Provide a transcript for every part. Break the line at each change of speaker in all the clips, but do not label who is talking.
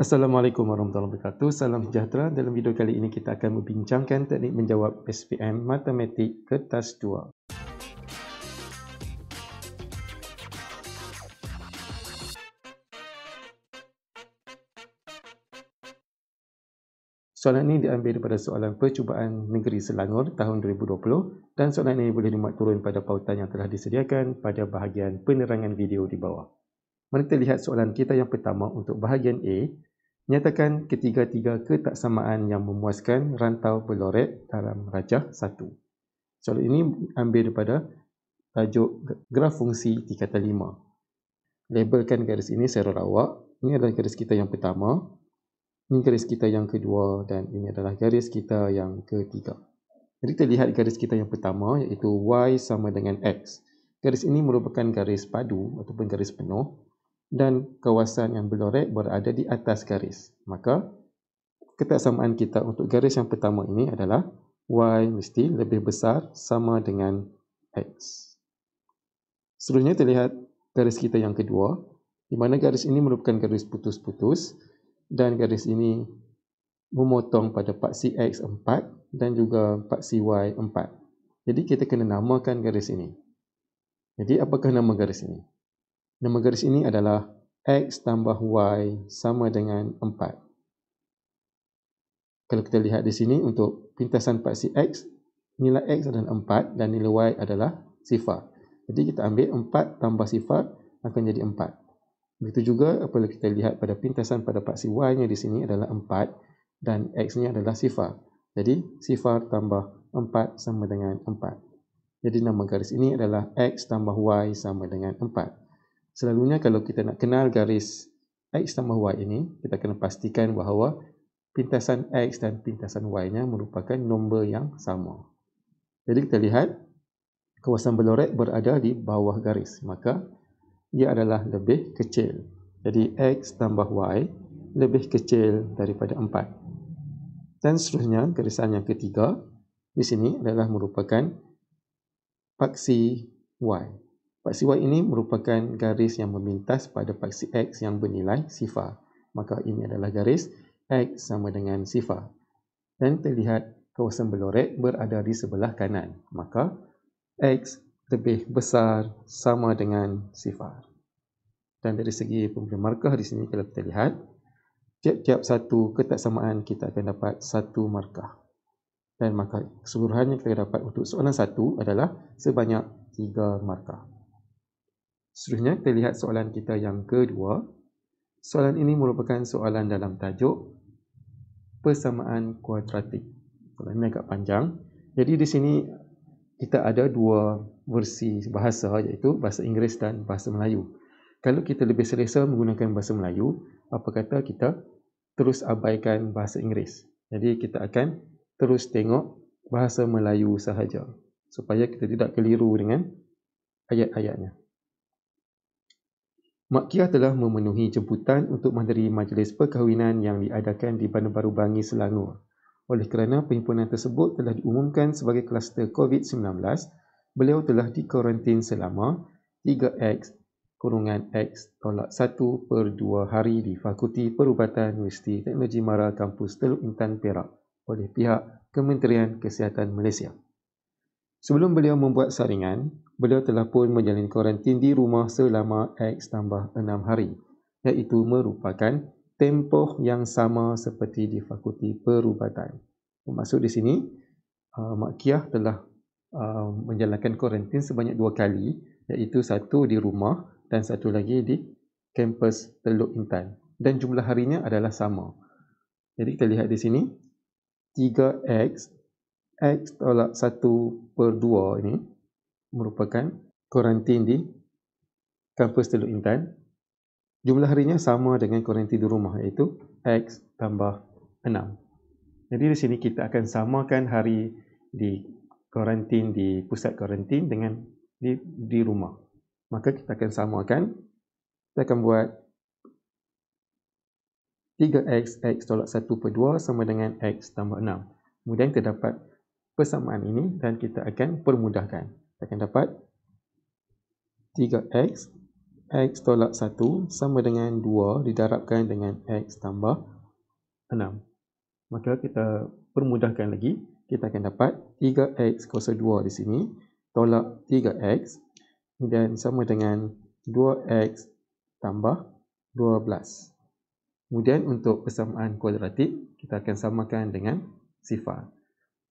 Assalamualaikum warahmatullahi wabarakatuh. Salam sejahtera. Dalam video kali ini kita akan membincangkan teknik menjawab SPM Matematik Kertas 2. Soalan ini diambil daripada soalan percubaan Negeri Selangor tahun 2020 dan soalan ini boleh dimuat turun pada pautan yang telah disediakan pada bahagian penerangan video di bawah. Mari kita lihat soalan kita yang pertama untuk bahagian A. Nyatakan ketiga-tiga ketaksamaan yang memuaskan rantau berlorek dalam rajah 1. Soalan ini ambil daripada tajuk graf fungsi tingkatan 5. Labelkan garis ini secara rawak. Ini adalah garis kita yang pertama, ini garis kita yang kedua dan ini adalah garis kita yang ketiga. Jadi kita lihat garis kita yang pertama iaitu Y sama dengan X. Garis ini merupakan garis padu ataupun garis penuh dan kawasan yang berlorek berada di atas garis. Maka ketaksamaan kita untuk garis yang pertama ini adalah Y mesti lebih besar sama dengan X. Seterusnya kita lihat garis kita yang kedua, di mana garis ini merupakan garis putus-putus dan garis ini memotong pada paksi X 4 dan juga paksi Y 4. Jadi kita kena namakan garis ini. Jadi apakah nama garis ini? Nama garis ini adalah X tambah Y sama dengan 4. Kalau kita lihat di sini untuk pintasan paksi X, nilai X adalah 4 dan nilai Y adalah sifar. Jadi kita ambil 4 tambah sifar akan jadi 4. Begitu juga apabila kita lihat pada pintasan pada paksi Y-nya di sini adalah 4 dan X-nya adalah sifar. Jadi sifar tambah 4 sama dengan 4. Jadi nama garis ini adalah X tambah Y sama dengan 4. Selalunya kalau kita nak kenal garis X tambah Y ini, kita kena pastikan bahawa pintasan X dan pintasan Y-nya merupakan nombor yang sama. Jadi kita lihat kawasan berlorek berada di bawah garis, maka ia adalah lebih kecil. Jadi X tambah Y lebih kecil daripada 4. Dan seterusnya garisan yang ketiga di sini adalah merupakan paksi Y. Paksi Y ini merupakan garis yang memintas pada paksi X yang bernilai sifar. Maka ini adalah garis X sama dengan sifar. Dan terlihat kawasan berlorek berada di sebelah kanan. Maka X lebih besar sama dengan sifar. Dan dari segi pemberian markah di sini kalau kita lihat, tiap-tiap satu ketaksamaan kita akan dapat satu markah. Dan markah keseluruhan yang kita dapat untuk soalan satu adalah sebanyak 3 markah. Seterusnya kita lihat soalan kita yang kedua. Soalan ini merupakan soalan dalam tajuk persamaan kuadratik. Soalan ini agak panjang. Jadi di sini kita ada dua versi bahasa iaitu bahasa Inggeris dan bahasa Melayu. Kalau kita lebih selesa menggunakan bahasa Melayu, apa kata kita terus abaikan bahasa Inggeris. Jadi kita akan terus tengok bahasa Melayu sahaja supaya kita tidak keliru dengan ayat-ayatnya. Mak Kiah telah memenuhi jemputan untuk menghadiri majlis perkahwinan yang diadakan di Bandar Baru Bangi, Selangor. Oleh kerana perhimpunan tersebut telah diumumkan sebagai kluster COVID-19, beliau telah dikarantin selama 3X (X/1/2 hari di Fakulti Perubatan Universiti Teknologi Mara Kampus Teluk Intan, Perak oleh pihak Kementerian Kesihatan Malaysia. Sebelum beliau membuat saringan, beliau telah pun menjalani karantin di rumah selama X tambah 6 hari, iaitu merupakan tempoh yang sama seperti di Fakulti Perubatan. Maksud di sini, Mak Kiah telah menjalankan karantin sebanyak 2 kali, iaitu satu di rumah dan satu lagi di kampus Teluk Intan. Dan jumlah harinya adalah sama. Jadi kita lihat di sini, 3X (X/1/2) ini merupakan karantin di kampus Teluk Intan. Jumlah harinya sama dengan karantin di rumah iaitu X tambah 6. Jadi di sini kita akan samakan hari di karantin di pusat karantin dengan di rumah. Maka kita akan samakan. Kita akan buat 3X (X/1/2) sama dengan X tambah 6. Kemudian kita dapat persamaan ini dan kita akan permudahkan. Kita akan dapat 3X X tolak 1 sama dengan 2 didarabkan dengan X tambah 6. Maka kita permudahkan lagi, kita akan dapat 3X kuasa 2 di sini tolak 3X dan sama dengan 2X tambah 12. Kemudian untuk persamaan kuadratik, kita akan samakan dengan sifar.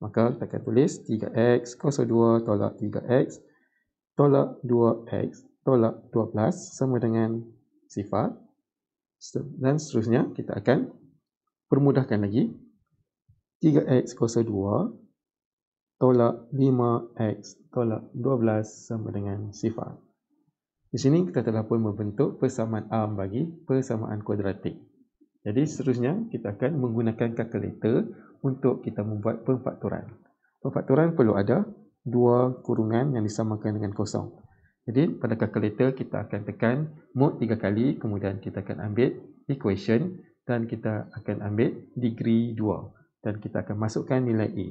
Maka kita akan tulis 3X kuasa 2 tolak 3X tolak 2X tolak 12 sama dengan sifar. Dan seterusnya kita akan permudahkan lagi. 3X kuasa 2 tolak 5X tolak 12 sama dengan sifar. Di sini kita telah pun membentuk persamaan arm bagi persamaan kuadratik. Jadi seterusnya kita akan menggunakan kalkulator untuk kita membuat pemfaktoran. Pemfaktoran perlu ada dua kurungan yang disamakan dengan kosong. Jadi pada kalkulator kita akan tekan mod 3 kali, kemudian kita akan ambil equation dan kita akan ambil degree 2 dan kita akan masukkan nilai A.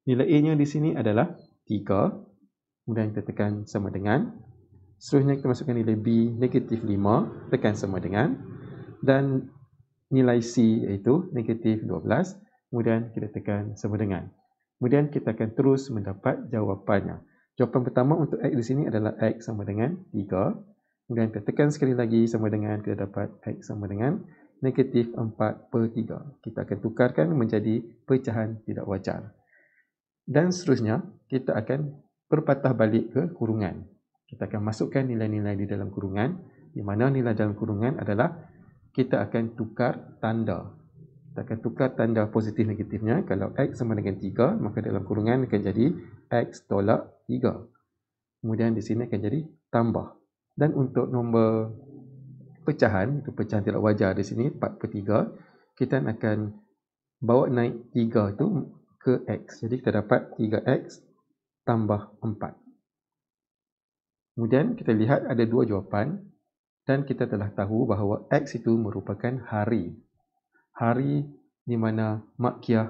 Nilai A-nya di sini adalah 3. Kemudian kita tekan sama dengan. Seterusnya kita masukkan nilai B negatif 5, tekan sama dengan, dan nilai C iaitu negatif 12, kemudian kita tekan sama dengan. Kemudian kita akan terus mendapat jawapannya. Jawapan pertama untuk X di sini adalah X sama dengan 3. Kemudian kita tekan sekali lagi sama dengan, kita dapat X sama dengan negatif 4/3. Kita akan tukarkan menjadi pecahan tidak wajar. Dan seterusnya, kita akan perpatah balik ke kurungan. Kita akan masukkan nilai-nilai di dalam kurungan, di mana nilai dalam kurungan adalah kita akan tukar tanda. Kita akan tukar tanda positif negatifnya. Kalau X sama dengan 3, maka dalam kurungan akan jadi X tolak 3. Kemudian di sini akan jadi tambah. Dan untuk nombor pecahan, itu pecahan tidak wajar di sini, 4/3, kita akan bawa naik 3 itu ke X. Jadi kita dapat 3X tambah 4. Kemudian kita lihat ada dua jawapan dan kita telah tahu bahawa X itu merupakan hari. Hari di mana Mak Kiah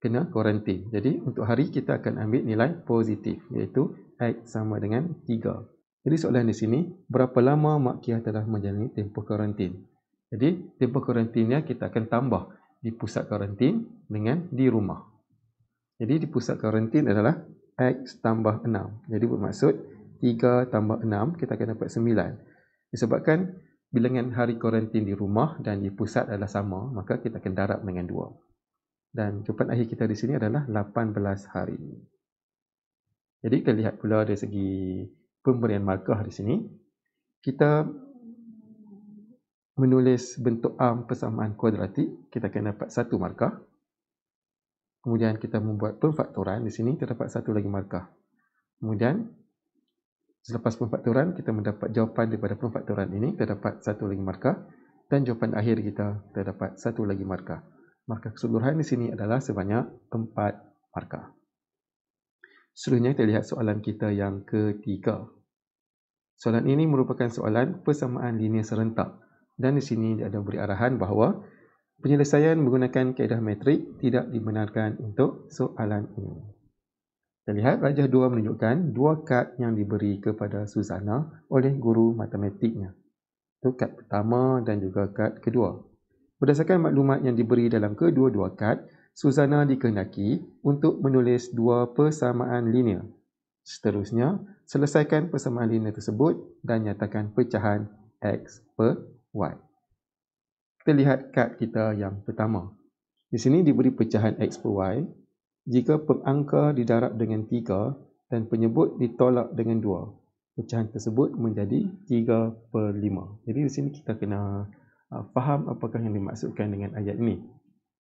kena kuarantin. Jadi untuk hari kita akan ambil nilai positif, iaitu X sama dengan 3. Jadi soalan di sini, berapa lama Mak Kiah telah menjalani tempoh kuarantin? Jadi tempoh kuarantinnya kita akan tambah di pusat kuarantin dengan di rumah. Jadi di pusat kuarantin adalah X tambah 6. Jadi bermaksud 3 tambah 6 kita akan dapat 9. Disebabkan bilangan hari kuarantin di rumah dan di pusat adalah sama, maka kita akan darab dengan 2. Dan jawapan akhir kita di sini adalah 18 hari. Jadi kita lihat pula dari segi pemberian markah di sini. Kita menulis bentuk arm persamaan kuadratik, kita akan dapat 1 markah. Kemudian kita membuat pemfaktoran, di sini terdapat 1 lagi markah. Kemudian selepas pemfaktoran, kita mendapat jawapan daripada pemfaktoran ini, terdapat 1 lagi markah. Dan jawapan akhir kita terdapat 1 lagi markah. Markah keseluruhan di sini adalah sebanyak 4 markah. Seterusnya kita lihat soalan kita yang ketiga. Soalan ini merupakan soalan persamaan linear serentak. Dan di sini ada beri arahan bahawa penyelesaian menggunakan kaedah metrik tidak dibenarkan untuk soalan ini. Kita lihat rajah 2 menunjukkan 2 kad yang diberi kepada Suzana oleh guru matematiknya. Itu kad pertama dan juga kad kedua. Berdasarkan maklumat yang diberi dalam kedua-dua kad, Suzana dikehendaki untuk menulis 2 persamaan linear. Seterusnya, selesaikan persamaan linear tersebut dan nyatakan pecahan X per Y. Kita lihat kad kita yang pertama. Di sini diberi pecahan X per Y jika pengangka didarab dengan 3 dan penyebut ditolak dengan 2. Pecahan tersebut menjadi 3/5. Jadi di sini kita kena faham apakah yang dimaksudkan dengan ayat ini.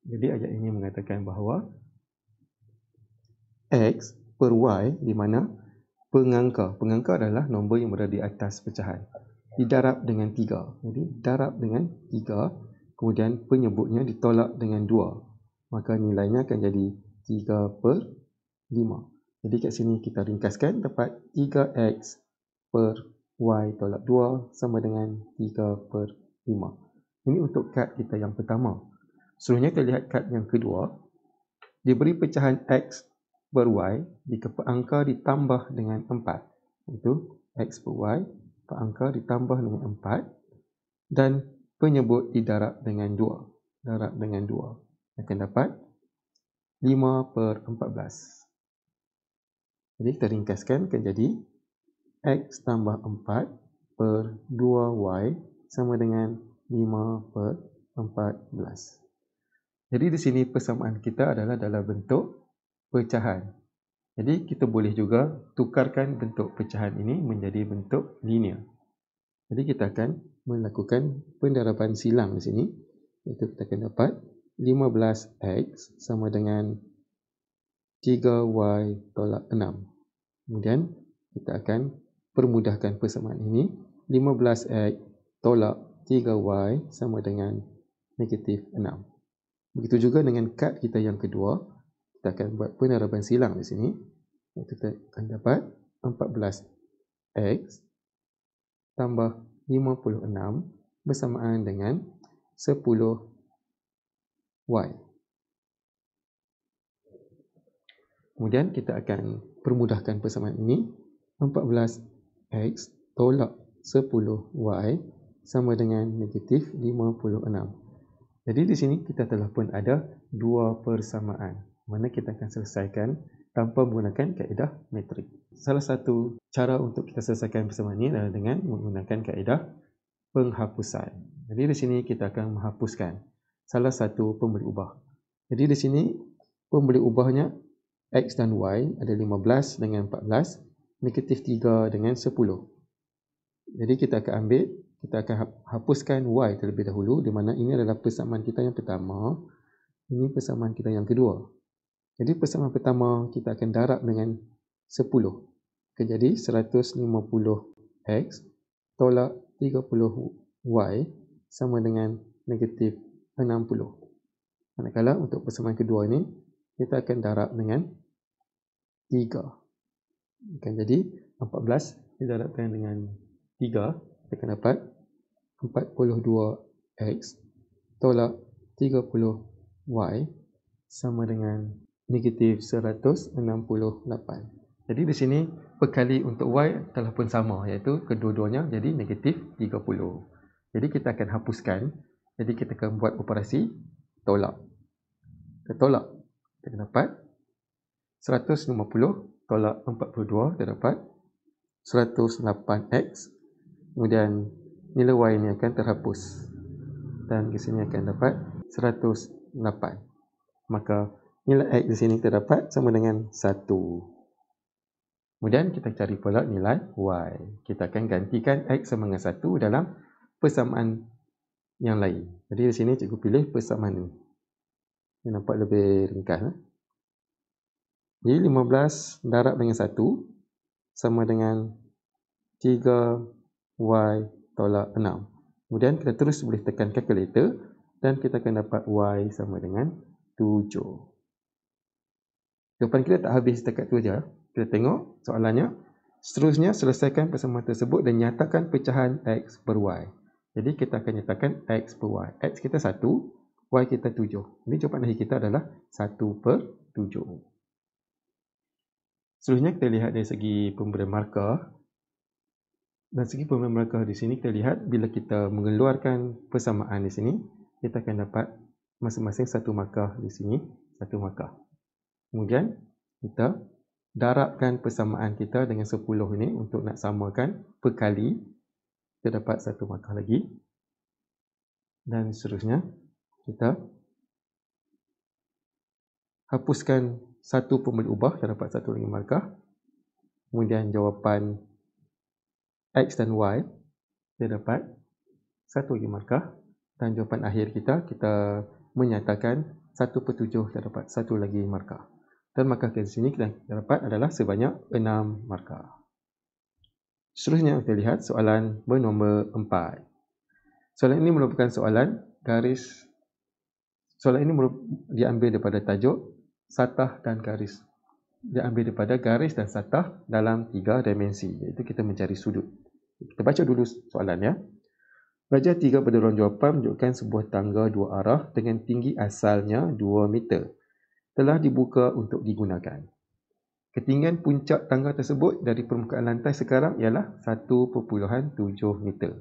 Jadi ayat ini mengatakan bahawa X per Y di mana pengangka adalah nombor yang berada di atas pecahan, didarab dengan 3. Jadi darab dengan 3, kemudian penyebutnya ditolak dengan 2. Maka nilainya akan jadi 3/5. Jadi kat sini kita ringkaskan, dapat 3X per Y tolak 2 sama dengan 3/5. Ini untuk kad kita yang pertama. Seterusnya kita lihat kad yang kedua. Diberi pecahan X per Y jika angka ditambah dengan 4. Itu X per Y 4 angka ditambah dengan 4 dan penyebut didarab dengan 2. Darab dengan 2 akan dapat 5/14. Jadi kita ringkaskan akan jadi X tambah 4 per 2Y sama dengan 5/14. Jadi di sini persamaan kita adalah dalam bentuk pecahan. Jadi kita boleh juga tukarkan bentuk pecahan ini menjadi bentuk linear. Jadi kita akan melakukan pendaraban silang di sini. Iaitu kita akan dapat 15X sama dengan 3Y tolak 6. Kemudian kita akan permudahkan persamaan ini. 15X tolak 3Y sama dengan negatif 6. Begitu juga dengan kad kita yang kedua. Kita akan buat pendaraban silang di sini. Kita akan dapat 14X tambah 56 bersamaan dengan 10Y. Kemudian kita akan permudahkan persamaan ini. 14X tolak 10Y sama dengan negatif 56. Jadi di sini kita telah pun ada dua persamaan. Mana kita akan selesaikan tanpa menggunakan kaedah metrik. Salah satu cara untuk kita selesaikan persamaan ini adalah dengan menggunakan kaedah penghapusan. Jadi di sini kita akan menghapuskan salah satu pemberi ubah. Jadi di sini pemberi ubahnya X dan Y ada 15 dengan 14, negatif 3 dengan 10. Jadi kita akan hapuskan Y terlebih dahulu, di mana ini adalah persamaan kita yang pertama, ini persamaan kita yang kedua. Jadi persamaan pertama kita akan darab dengan 10. Jadi 150X tolak 30Y sama dengan negatif 60. Manakala untuk persamaan kedua ini, kita akan darab dengan 3. Akan jadi 14 didarabkan dengan 3, kita akan dapat 42X tolak 30Y sama dengan negatif 168. Jadi di sini perkali untuk Y telah pun sama, iaitu kedua-duanya jadi negatif 30. Jadi kita akan hapuskan. Jadi kita akan buat operasi tolak. Kita tolak. Kita dapat 150 tolak 42, kita dapat 108X. Kemudian nilai Y ini akan terhapus. Dan di sini akan dapat 108. Maka nilai X di sini kita dapat sama dengan 1. Kemudian kita cari pula nilai Y. Kita akan gantikan X sama dengan 1 dalam persamaan yang lain. Jadi di sini cikgu pilih persamaan ini. Ini nampak lebih ringkas. Jadi 15 darab dengan 1 sama dengan 3Y tolak 6. Kemudian kita terus boleh tekan kalkulator dan kita akan dapat Y sama dengan 7. Jawapan kita tak habis setakat tu saja. Kita tengok soalannya. Seterusnya selesaikan persamaan tersebut dan nyatakan pecahan X per Y. Jadi kita akan nyatakan X per Y. X kita 1, Y kita 7. Jadi jawapan akhir kita adalah 1/7. Seterusnya kita lihat dari segi pemberian markah. Dari segi pemberian markah di sini kita lihat bila kita mengeluarkan persamaan di sini, kita akan dapat masing-masing satu markah di sini, satu markah. Kemudian kita darabkan persamaan kita dengan 10 ini untuk nak samakan perkali. Kita dapat satu markah lagi. Dan seterusnya kita hapuskan satu pemberi ubah, kita dapat satu lagi markah. Kemudian jawapan X dan Y, kita dapat satu lagi markah. Dan jawapan akhir kita menyatakan 1/7, kita dapat satu lagi markah. Dan markah di sini kita dapat adalah sebanyak 6 markah. Seterusnya kita lihat soalan bernombor 4. Soalan ini merupakan soalan garis. Soalan ini diambil daripada tajuk satah dan garis. Diambil daripada garis dan satah dalam 3 dimensi, iaitu kita mencari sudut. Kita baca dulu soalannya. Baja 3 pada ruang jawapan menunjukkan sebuah tangga 2 arah dengan tinggi asalnya 2 meter. Telah dibuka untuk digunakan. Ketinggian puncak tangga tersebut dari permukaan lantai sekarang ialah 1.7 meter.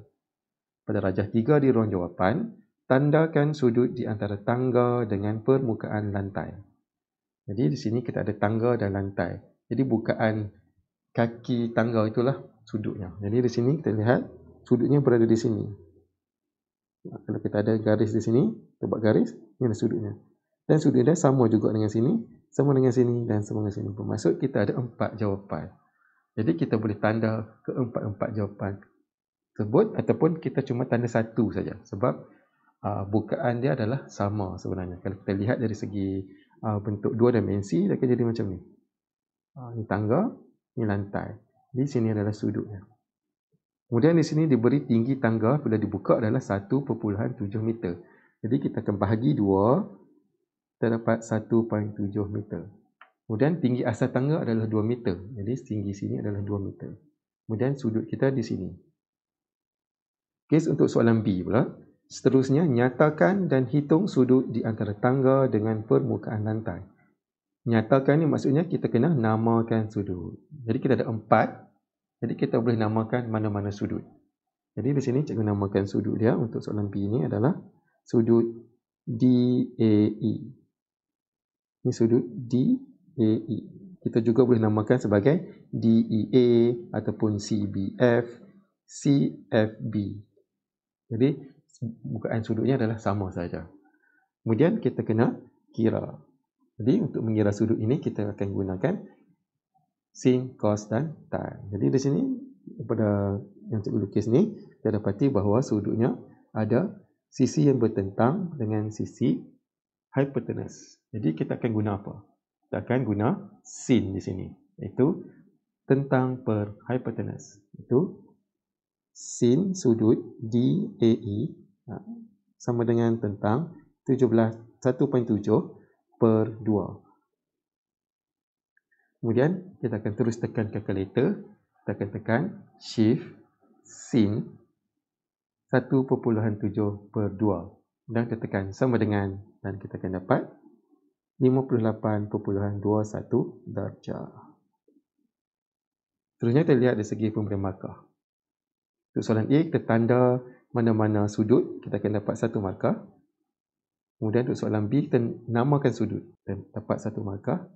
Pada rajah 3 di ruang jawapan, tandakan sudut di antara tangga dengan permukaan lantai. Jadi di sini kita ada tangga dan lantai. Jadi bukaan kaki tangga itulah sudutnya. Jadi di sini kita lihat sudutnya berada di sini. Kalau kita ada garis di sini, kita buat garis, ini adalah sudutnya. Dan sudut dia sama juga dengan sini, sama dengan sini dan sama dengan sini. Bermaksud kita ada 4 jawapan. Jadi kita boleh tanda keempat-empat jawapan tersebut ataupun kita cuma tanda satu saja. Sebab bukaan dia adalah sama sebenarnya. Kalau kita lihat dari segi bentuk dua dimensi, dia akan jadi macam ni. Ini tangga, ini lantai. Di sini adalah sudutnya. Kemudian di sini diberi tinggi tangga bila dibuka adalah 1.7 meter. Jadi kita akan bahagi 2, kita dapat 1.7 meter. Kemudian tinggi asal tangga adalah 2 meter. Jadi tinggi sini adalah 2 meter. Kemudian sudut kita di sini. Kes untuk soalan B pula. Seterusnya, nyatakan dan hitung sudut di antara tangga dengan permukaan lantai. Nyatakan ni maksudnya kita kena namakan sudut. Jadi kita ada 4. Jadi kita boleh namakan mana-mana sudut. Jadi di sini cikgu namakan sudut dia untuk soalan B ini adalah sudut DAE. Ini sudut DAE. Kita juga boleh namakan sebagai DEA ataupun CBF, CFB. Jadi bukaan sudutnya adalah sama saja. Kemudian kita kena kira. Jadi untuk mengira sudut ini kita akan gunakan sin, cos dan tan. Jadi di sini pada yang cikgu lukis ni, kita dapati bahawa sudutnya ada sisi yang bertentang dengan sisi hypotenuse. Jadi kita akan guna apa? Kita akan guna sin di sini, iaitu tentang per hypotenuse. Itu sin sudut DAE sama dengan tentang 1.7 per 2. Kemudian kita akan terus tekan calculator. Kita akan tekan shift sin 1.7 per 2 dan kita tekan sama dengan, dan kita akan dapat 58.21 darjah. Seterusnya kita lihat dari segi pemberian markah. Untuk soalan A, kita tanda mana-mana sudut, kita akan dapat 1 markah. Kemudian untuk soalan B, kita namakan sudut dan dapat 1 markah.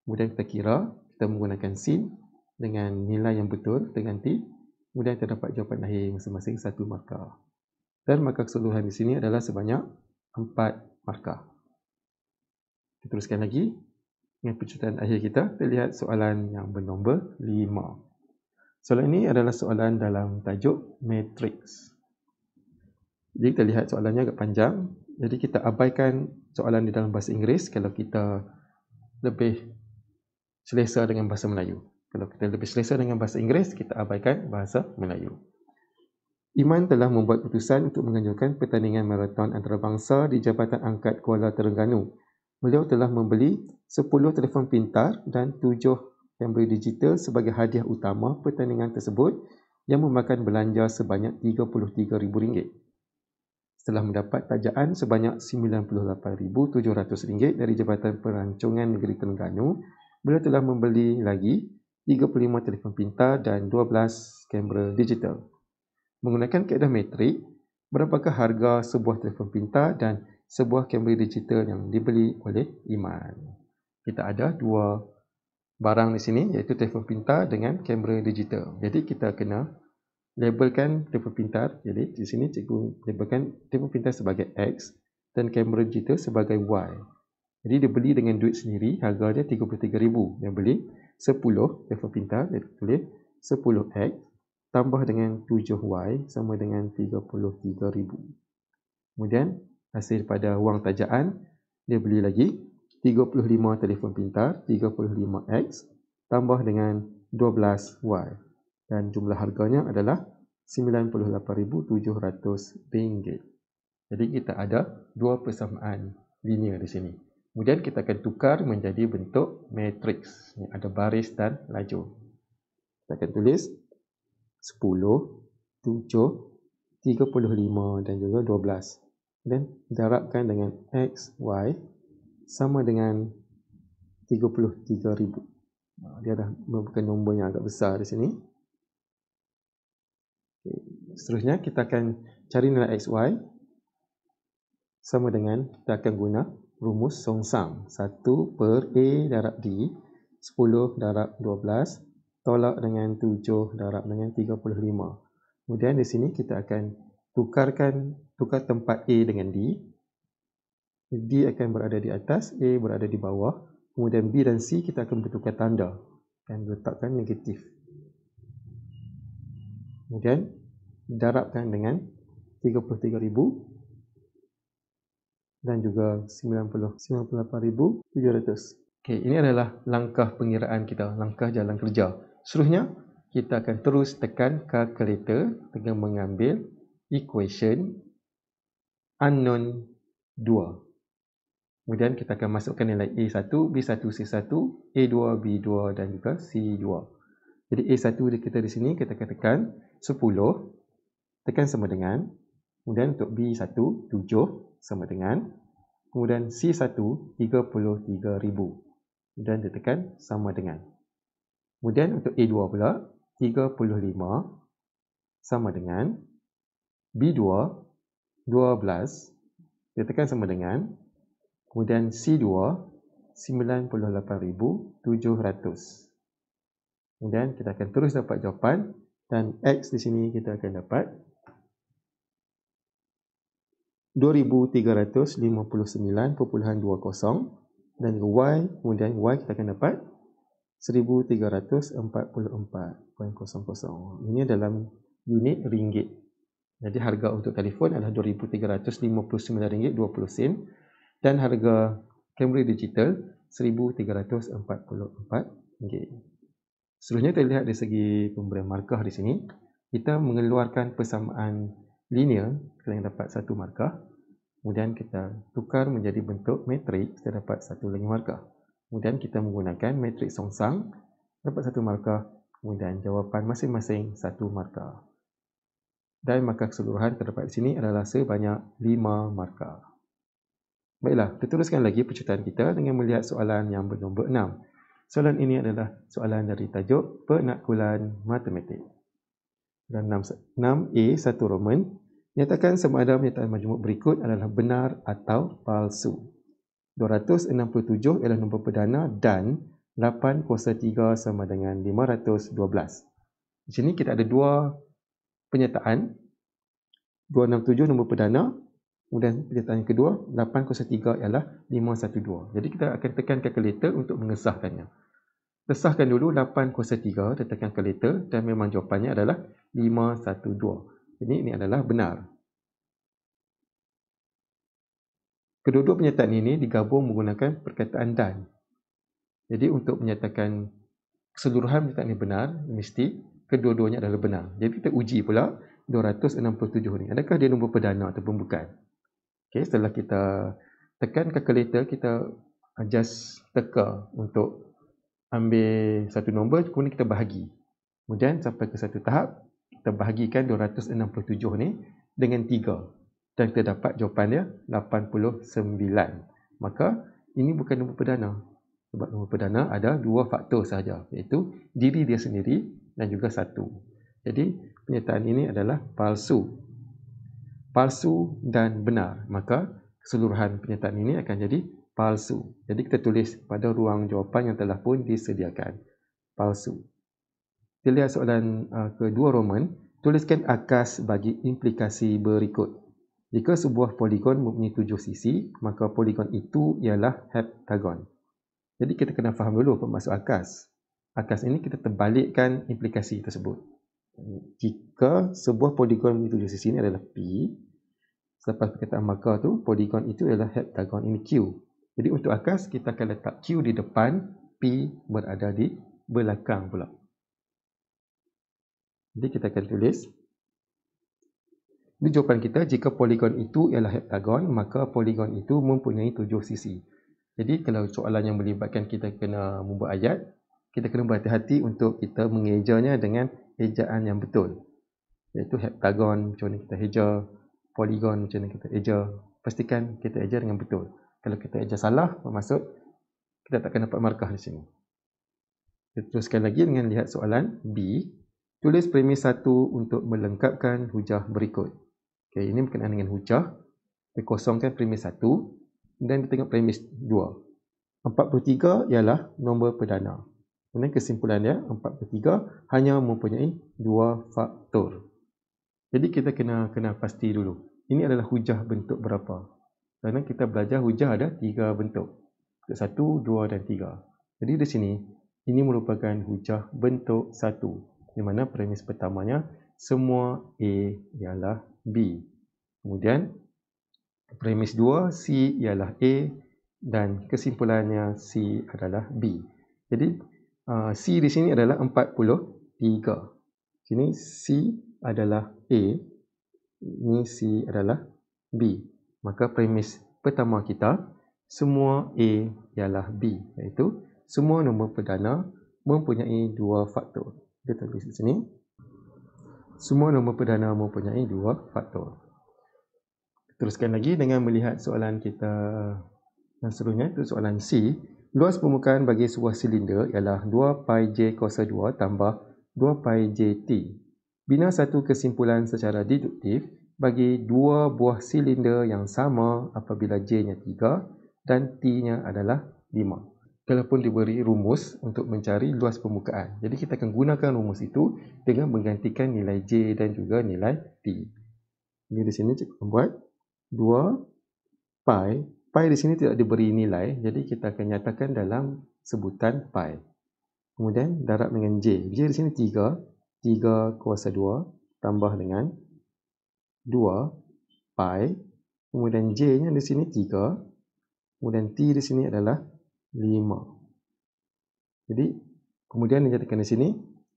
Kemudian kita kira, kita menggunakan sin dengan nilai yang betul, kita ganti. Kemudian kita dapat jawapan akhir masing-masing 1 markah. Dan markah keseluruhan di sini adalah sebanyak 4 markah. Kita teruskan lagi. Dengan penceritaan akhir kita, kita lihat soalan yang bernombor 5. Soalan ini adalah soalan dalam tajuk matrix. Jadi kita lihat soalannya agak panjang. Jadi kita abaikan soalan di dalam bahasa Inggeris kalau kita lebih selesa dengan bahasa Melayu. Kalau kita lebih selesa dengan bahasa Inggeris, kita abaikan bahasa Melayu. Iman telah membuat keputusan untuk menganjurkan pertandingan maraton antarabangsa di Jabatan Angkat Kuala Terengganu. Beliau telah membeli 10 telefon pintar dan 7 kamera digital sebagai hadiah utama pertandingan tersebut yang memakan belanja sebanyak RM33,000. Setelah mendapat tajaan sebanyak RM98,700 dari Jabatan Perancangan Negeri Terengganu, beliau telah membeli lagi 35 telefon pintar dan 12 kamera digital. Menggunakan kaedah metrik, berapakah harga sebuah telefon pintar dan sebuah kamera digital yang dibeli oleh Iman? Kita ada 2 barang di sini, iaitu telefon pintar dengan kamera digital. Jadi kita kena labelkan telefon pintar. Jadi di sini cikgu labelkan telefon pintar sebagai X dan kamera digital sebagai Y. Jadi dia beli dengan duit sendiri, harga dia RM33,000. Dia beli 10 telefon pintar, dia tulis 10X tambah dengan 7Y sama dengan RM33,000. Kemudian hasil pada wang tajaan, dia beli lagi 35 telefon pintar, 35X tambah dengan 12Y. Dan jumlah harganya adalah RM98,700. Jadi kita ada 2 persamaan linear di sini. Kemudian kita akan tukar menjadi bentuk matrix. Ada baris dan lajur. Kita akan tulis 10, 7, 35 dan juga 12. Dan darabkan dengan X, Y sama dengan 33,000. Dia dah merupakan nombor yang agak besar di sini. Seterusnya kita akan cari nilai XY sama dengan kita akan guna rumus songsang 1 per A darab D 10 darab 12 tolak dengan 7 darab dengan 35. Kemudian di sini kita akan tukar tempat A dengan D. D akan berada di atas, A berada di bawah. Kemudian B dan C kita akan bertukar tanda dan letakkan negatif. Kemudian darabkan dengan 33,000 dan juga 98,700. Okey, ini adalah langkah pengiraan kita, langkah jalan kerja. Seterusnya, kita akan terus tekan calculator dengan mengambil equation unknown 2. Kemudian kita akan masukkan nilai A1, B1, C1, A2, B2 dan juga C2. Jadi A1 kita di sini kita akan tekan 10, tekan sama dengan. Kemudian untuk B1, 7 sama dengan. Kemudian C1, 33,000. Dan ditekan sama dengan. Kemudian untuk A2 pula 35 sama dengan B2 12 ditekan sama dengan. Kemudian C2 98,700. Kemudian kita akan terus dapat jawapan dan X di sini kita akan dapat 2359.20 dan Y, kemudian Y kita akan dapat 1344.00. Ini dalam unit ringgit. Jadi harga untuk telefon adalah RM2,359.20 dan harga Camry digital RM1,344. Seterusnya kita lihat dari segi pemberian markah di sini. Kita mengeluarkan persamaan linear, kita dapat satu markah. Kemudian kita tukar menjadi bentuk matriks, kita dapat satu lagi markah. Kemudian kita menggunakan matriks songsang, dapat satu markah. Kemudian jawapan masing-masing satu markah. Dan markah keseluruhan terdapat di sini adalah sebanyak 5 markah. Baiklah, kita teruskan lagi penceritaan kita dengan melihat soalan yang bernombor 6. Soalan ini adalah soalan dari tajuk Penakkulan Matematik. Dan 6A, 1 Roman. Nyatakan sama ada pernyataan majmuk berikut adalah benar atau palsu. 267 ialah nombor perdana dan 8 kuasa 3 sama dengan 512. Di sini kita ada dua pernyataan. 267 nombor perdana, kemudian pernyataan yang kedua 8 kuasa 3 ialah 512. Jadi kita akan tekan kalkulator untuk mengesahkannya. Kesahkan dulu 8 kuasa 3, kita tekan kalkulator dan memang jawapannya adalah 512. Jadi ini adalah benar. Kedua-dua pernyataan ini digabung menggunakan perkataan dan. Jadi untuk menyatakan keseluruhan pernyataan ini benar, mesti kedua-duanya adalah benar. Jadi kita uji pula 267 ni. Adakah dia nombor perdana ataupun bukan? Okay, setelah kita tekan kalkulator, kita adjust teka untuk ambil satu nombor, kemudian kita bahagi. Kemudian sampai ke satu tahap, kita bahagikan 267 ni dengan 3. Dan kita dapat jawapan dia 89. Maka ini bukan nombor perdana. Sebab nombor perdana ada dua faktor sahaja, iaitu diri dia sendiri dan juga 1. Jadi pernyataan ini adalah palsu. Palsu dan benar. Maka keseluruhan pernyataan ini akan jadi palsu. Jadi kita tulis pada ruang jawapan yang telah pun disediakan. Palsu. Kita lihat soalan kedua Roman. Tuliskan akas bagi implikasi berikut. Jika sebuah poligon mempunyai 7 sisi, maka poligon itu ialah heptagon. Jadi kita kena faham dulu apa maksud akas. Akas ini kita terbalikkan implikasi tersebut. Jika sebuah poligon mempunyai 7 sisi ini adalah P, selepas perkataan markah tu, poligon itu ialah heptagon, ini Q. Jadi untuk akas, kita akan letak Q di depan, P berada di belakang pula. Jadi kita akan tulis. Ini jawapan kita, jika poligon itu ialah heptagon, maka poligon itu mempunyai 7 sisi. Jadi kalau soalan yang melibatkan kita kena membuat ayat, kita kena berhati-hati untuk kita mengejanya dengan ejaan yang betul. Iaitu heptagon, macam mana kita eja, poligon, macam mana kita eja. Pastikan kita eja dengan betul. Kalau kita eja salah, bermaksud kita tak akan dapat markah di sini. Kita teruskan lagi dengan lihat soalan B. Tulis premis 1 untuk melengkapkan hujah berikut. Okay, ini berkenaan dengan hujah. Kita kosongkan premis 1 dan kita tengok premis 2. 43 ialah nombor perdana. Kemudian kesimpulannya 43 hanya mempunyai 2 faktor. Jadi kita kena pasti dulu. Ini adalah hujah bentuk berapa? Kerana kita belajar hujah ada 3 bentuk. 1, 2 dan 3. Jadi di sini ini merupakan hujah bentuk 1, di mana premis pertamanya semua A ialah B. Kemudian premis 2 C ialah A dan kesimpulannya C adalah B. Jadi C di sini adalah 43. Sini C adalah A, ini C adalah B. Maka premis pertama kita semua A ialah B, iaitu semua nombor perdana mempunyai 2 faktor. Kita tulis di sini. Semua nombor perdana mempunyai 2 faktor. Teruskan lagi dengan melihat soalan kita yang seterusnya, itu soalan C. Luas permukaan bagi sebuah silinder ialah 2 pi J kuasa 2 tambah 2 pi JT. Bina satu kesimpulan secara deduktif bagi 2 buah silinder yang sama apabila J-nya 3 dan T-nya adalah 5. Kalaupun diberi rumus untuk mencari luas permukaan. Jadi kita akan gunakan rumus itu dengan menggantikan nilai J dan juga nilai T. Jadi di sini cikgu membuat 2 pi. Pi di sini tidak diberi nilai, jadi kita akan nyatakan dalam sebutan pi. Kemudian darab dengan J. J di sini 3. 3 kuasa 2 tambah dengan 2 pi. Kemudian J-nya di sini 3. Kemudian T di sini adalah 5. Jadi kemudian dinyatakan di sini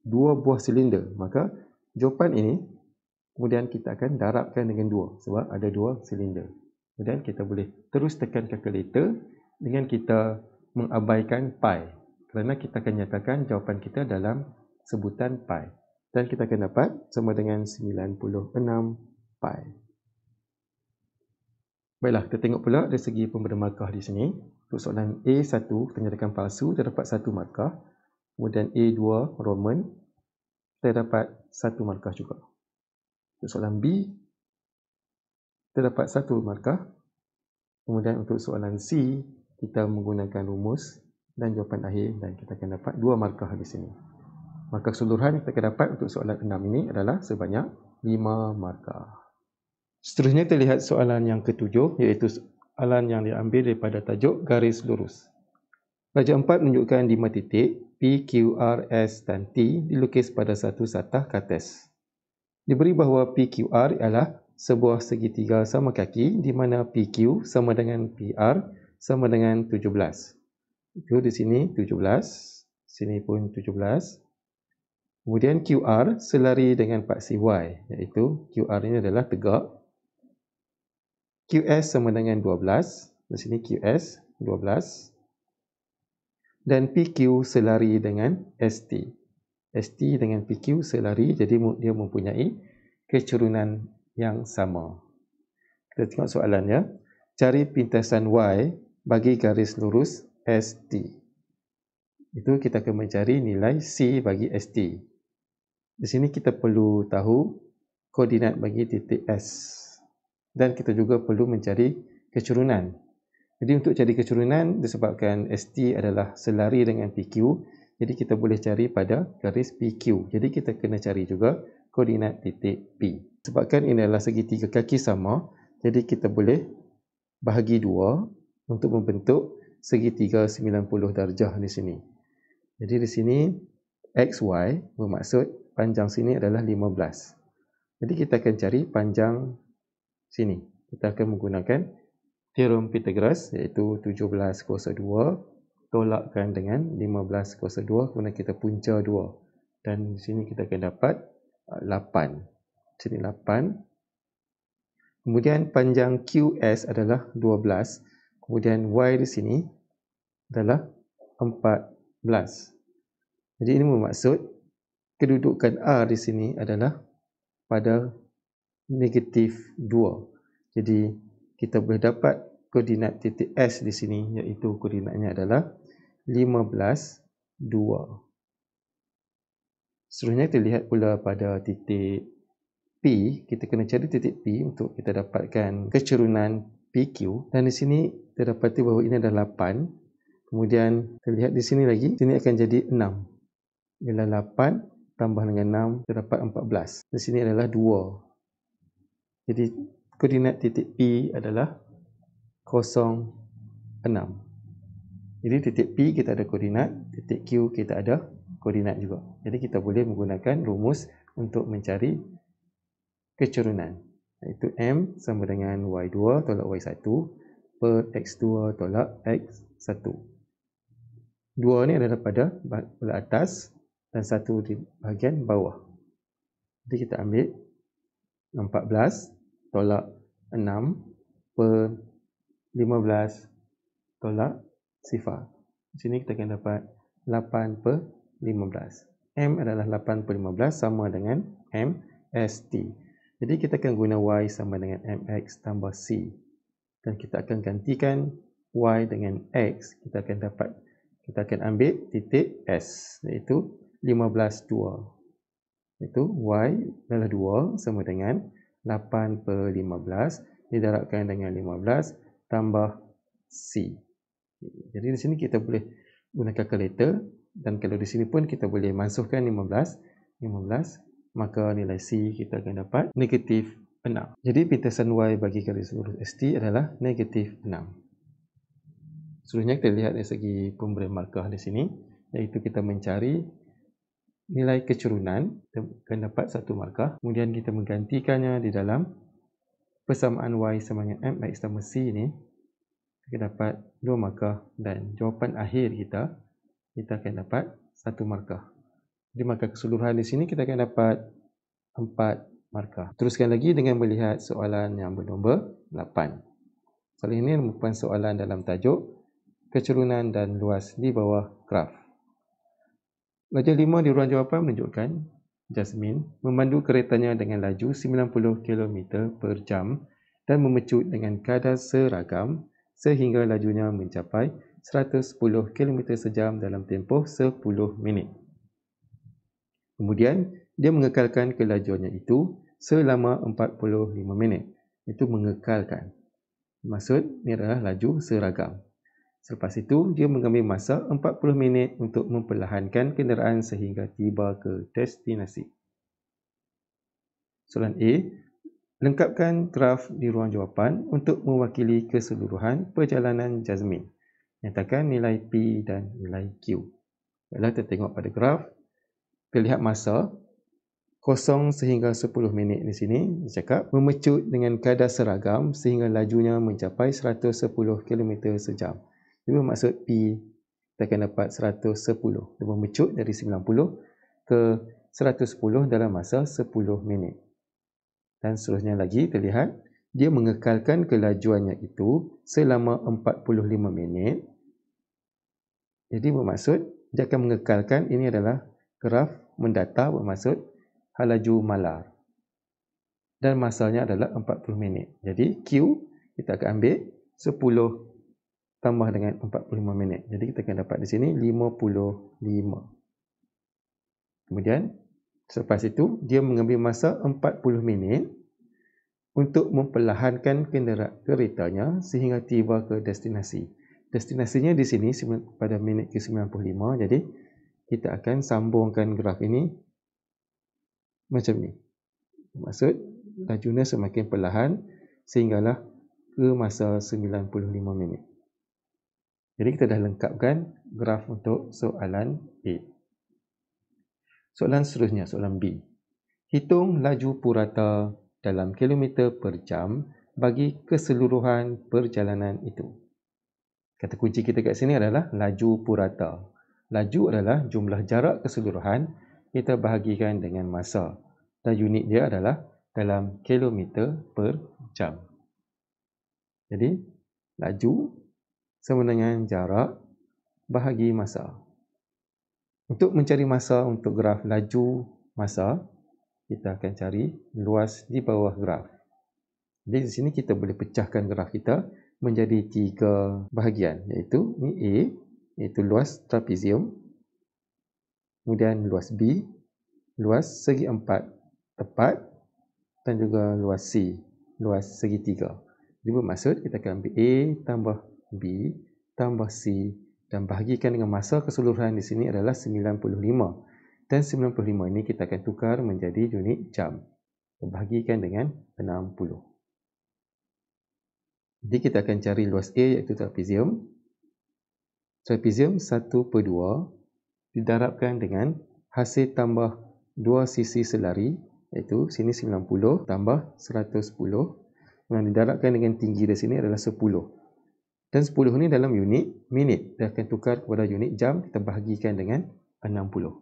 2 buah silinder. Maka jawapan ini kemudian kita akan darabkan dengan 2 sebab ada 2 silinder. Kemudian kita boleh terus tekan calculator dengan kita mengabaikan pi. Kerana kita akan nyatakan jawapan kita dalam sebutan pi. Dan kita akan dapat sama dengan 96 pi. Baiklah, kita tengok pula dari segi pemberi markah di sini. Untuk soalan A1, kita nyatakan palsu, kita dapat 1 markah. Kemudian A2, Roman, kita dapat 1 markah juga. Untuk soalan B, kita dapat 1 markah. Kemudian untuk soalan C, kita menggunakan rumus dan jawapan akhir dan kita akan dapat 2 markah di sini. Markah keseluruhan yang kita akan dapat untuk soalan 6 ini adalah sebanyak 5 markah. Seterusnya kita lihat soalan yang ke-7, iaitu soalan yang diambil daripada tajuk garis lurus. Raja 4 menunjukkan 5 titik P, Q, R, S dan T dilukis pada satu satah kartes. Diberi bahawa PQR ialah sebuah segitiga sama kaki di mana PQ sama dengan PR sama dengan 17. Itu di sini 17, sini pun 17. Kemudian QR selari dengan paksi Y, iaitu QR ini adalah tegak. QS sama dengan 12, di sini QS 12. Dan PQ selari dengan ST. ST dengan PQ selari, jadi dia mempunyai kecurunan yang sama. Kita tengok soalannya. Cari pintasan Y bagi garis lurus ST. Itu kita akan mencari nilai C bagi ST. Di sini kita perlu tahu koordinat bagi titik S. Dan kita juga perlu mencari kecurunan. Jadi untuk cari kecurunan disebabkan ST adalah selari dengan PQ, jadi kita boleh cari pada garis PQ. Jadi kita kena cari juga koordinat titik P. Sebabkan ini adalah segitiga kaki sama, jadi kita boleh bahagi 2 untuk membentuk segitiga 90 darjah di sini. Jadi di sini XY bermaksud panjang sini adalah 15. Jadi kita akan cari panjang sini. Kita akan menggunakan teorem Pythagoras, iaitu 17 kuasa 2 tolakkan dengan 15 kuasa 2, kemudian kita punca 2. Dan di sini kita akan dapat 8. Sini 8. Kemudian panjang QS adalah 12. Kemudian Y di sini adalah 14. Jadi ini bermaksud kedudukan R di sini adalah pada negatif 2. Jadi kita boleh dapat koordinat titik S di sini, iaitu koordinatnya adalah 15, 2. Seterusnya kita lihat pula pada titik P, kita kena cari titik P untuk kita dapatkan kecerunan PQ. Dan di sini kita dapati bahawa ini adalah 8. Kemudian kita lihat di sini lagi, sini akan jadi 6. Bila 8 tambah dengan 6, kita dapat 14. Di sini adalah 2. Jadi koordinat titik P adalah 0, 6. Jadi titik P kita ada koordinat, titik Q kita ada koordinat juga. Jadi kita boleh menggunakan rumus untuk mencari kecerunan, iaitu M sama dengan Y2 tolak Y1 per X2 tolak X1. 2 ni adalah pada belah atas dan 1 di bahagian bawah. Jadi kita ambil 14 tolak 6 per 15 tolak 0. Di sini kita akan dapat 8 per 15. M adalah 8 per 15 sama dengan MST. Jadi kita akan guna Y sama dengan MX tambah C. Dan kita akan gantikan Y dengan X. Kita akan ambil titik S, iaitu 15, 2. Iaitu Y adalah 2 sama dengan 8 per 15 didarabkan dengan 15 tambah C. Jadi di sini kita boleh guna kalkulator, dan kalau di sini pun kita boleh masukkan 15, maka nilai C kita akan dapat negatif 6. Jadi pintasan Y bagi garis lurus ST adalah negatif 6. Seterusnya kita lihat dari segi pemberian markah di sini, iaitu kita mencari nilai kecerunan, kita akan dapat 1 markah. Kemudian kita menggantikannya di dalam persamaan Y sama dengan MX tambah C ini, kita dapat 2 markah, dan jawapan akhir kita akan dapat 1 markah. Jadi markah keseluruhan di sini kita akan dapat 4 markah. Teruskan lagi dengan melihat soalan yang bernombor 8. Soalan ini merupakan soalan dalam tajuk kecerunan dan luas di bawah graf. Lajur 5 di ruang jawapan menunjukkan Jasmine memandu keretanya dengan laju 90 km per jam dan memecut dengan kadar seragam sehingga lajunya mencapai 110 km sejam dalam tempoh 10 minit. Kemudian, dia mengekalkan kelajuannya itu selama 45 minit. Itu mengekalkan. Maksud, ini adalah laju seragam. Selepas itu, dia mengambil masa 40 minit untuk memperlahankan kenderaan sehingga tiba ke destinasi. Soalan A, lengkapkan graf di ruang jawapan untuk mewakili keseluruhan perjalanan Jasmine. Nyatakan nilai P dan nilai Q. Baiklah, kita tengok pada graf. Kita lihat masa 0 sehingga 10 minit di sini. Dia cakap memecut dengan kadar seragam sehingga lajunya mencapai 110 km sejam. Jadi maksud P, kita akan dapat 110. Dia memecut dari 90 ke 110 dalam masa 10 minit. Dan seterusnya lagi, kita lihat dia mengekalkan kelajuannya itu selama 45 minit. Jadi bermaksud dia akan mengekalkan, ini adalah graf mendata, bermaksud laju malar. Dan masanya adalah 40 minit. Jadi Q kita akan ambil 10 tambah dengan 45 minit. Jadi kita akan dapat di sini 55. Kemudian selepas itu dia mengambil masa 40 minit untuk memperlahankan keretanya sehingga tiba ke destinasi. Destinasinya di sini pada minit ke-95. Jadi kita akan sambungkan graf ini macam ni. Maksud lajunya semakin perlahan sehinggalah ke masa 95 minit. Jadi kita dah lengkapkan graf untuk soalan A. Soalan seterusnya, soalan B. Hitung laju purata dalam kilometer per jam bagi keseluruhan perjalanan itu. Kata kunci kita kat sini adalah laju purata. Laju adalah jumlah jarak keseluruhan kita bahagikan dengan masa. Dan unit dia adalah dalam kilometer per jam. Jadi, laju sama dengan jarak bahagi masa. Untuk mencari masa untuk graf laju masa, kita akan cari luas di bawah graf. Jadi di sini kita boleh pecahkan graf kita menjadi 3 bahagian, iaitu ni A, iaitu luas trapezium. Kemudian luas B, luas segi 4 tepat dan juga luas C, luas segi 3. Jadi bermaksud kita akan ambil A tambah B tambah C dan bahagikan dengan masa keseluruhan di sini adalah 95. Dan 95 ini kita akan tukar menjadi unit jam. Dan bahagikan dengan 60. Jadi kita akan cari luas A iaitu trapezium. Trapezium 1/2 didarabkan dengan hasil tambah dua sisi selari, iaitu sini 90 tambah 110, yang didarabkan dengan tinggi di sini adalah 10. Dan 10 ni dalam unit minit. Dia akan tukar kepada unit jam, kita bahagikan dengan 60.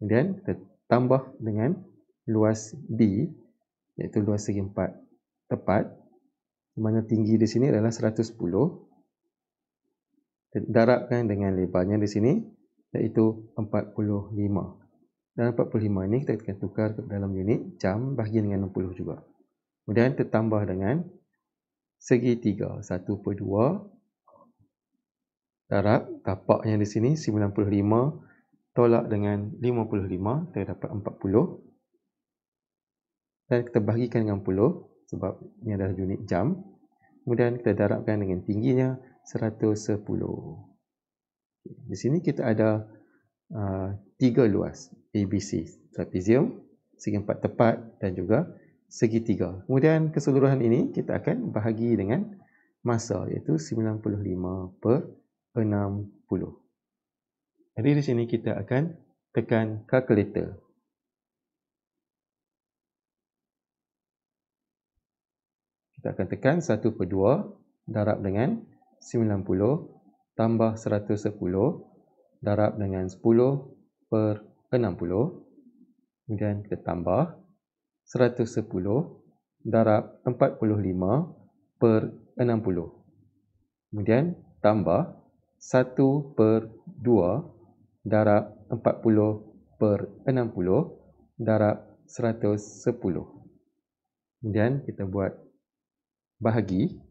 Kemudian kita tambah dengan luas D, iaitu luas segi 4 tepat, di mana tinggi di sini adalah 110. Darabkan dengan lebarnya di sini, iaitu 45. Dan 45 ini kita akan tukar ke dalam unit jam, bahagi dengan 60 juga. Kemudian kita tambah dengan segi 3, 1/2 darab tapaknya di sini 95 tolak dengan 55, kita dapat 40. Dan kita bahagikan dengan 10 sebab ini adalah unit jam. Kemudian kita darabkan dengan tingginya 110. Di sini kita ada 3 luas ABC, trapezium, segi 4 tepat dan juga segi 3. Kemudian keseluruhan ini kita akan bahagi dengan masa, iaitu 95/60. Jadi di sini kita akan tekan kalkulator. Kita akan tekan 1/2 darab dengan 90 tambah 110 darab dengan 10/60. Kemudian kita tambah 110 darab 45/60. Kemudian tambah 1/2 darab 40/60 darab 110. Kemudian kita buat bahagi.